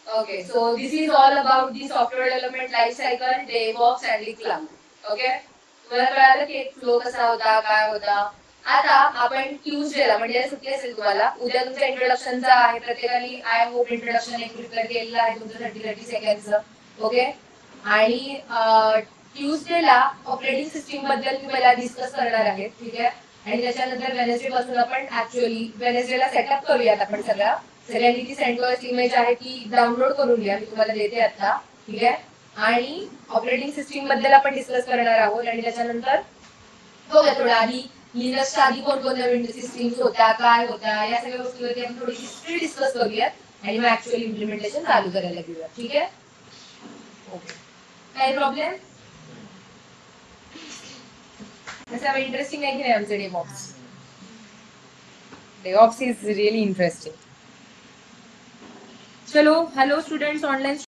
Okay, so this is all about the software development life cycle, DevOps and the cloud. Okay, तुम्हाला कळालं की फ्लो कसा होता, काय होता. आता आपण ट्यूजडेला म्हणजे सुट्टी असेल तुम्हाला, उद्या तुमचा इंट्रोडक्शनचा आहे, प्रत्येकाने आय होप इंट्रोडक्शन एक प्रिपेअर केलेलं आहे तुमचं 30 सेकंडचं. ओके, आणि ट्यूजडेला ऑपरेटिंग सिस्टीम बद्दल मी पहिला डिस्कस करणार आहे, ठीक आहे? आणि त्याच्यानंतर वेनेसडे पासून आपण ऍक्च्युअली वेनेसडेला सेटअप करूयात आपण सगळ्यांनी ती सेंट्रोइज इमेज आहे ती डाउनलोड करून घ्या, मी तुम्हाला देते आता, ठीक आहे? आणि ऑपरेटिंग सिस्टीम बद्दल आपण डिस्कस करणार आहोत आणि त्याच्यानंतर बघूया थोडं आधी लिनक्सच्या आधी कोणकोणत्या विंडो सिस्टीम्स होत्या, काय होत्या, या सगळ्या गोष्टीवरती आपण थोडी हिस्ट्री डिस्कस करूयात आणि मग ऍक्च्युअली इम्प्लिमेंटेशन चालू करायला घेऊया, ठीक आहे? ओके, काही प्रॉब्लेम? तसं इंटरेस्टिंग आहे की नाही आमचं डेव्हऑप्स? DevOps is really interesting. चलो, hello students, online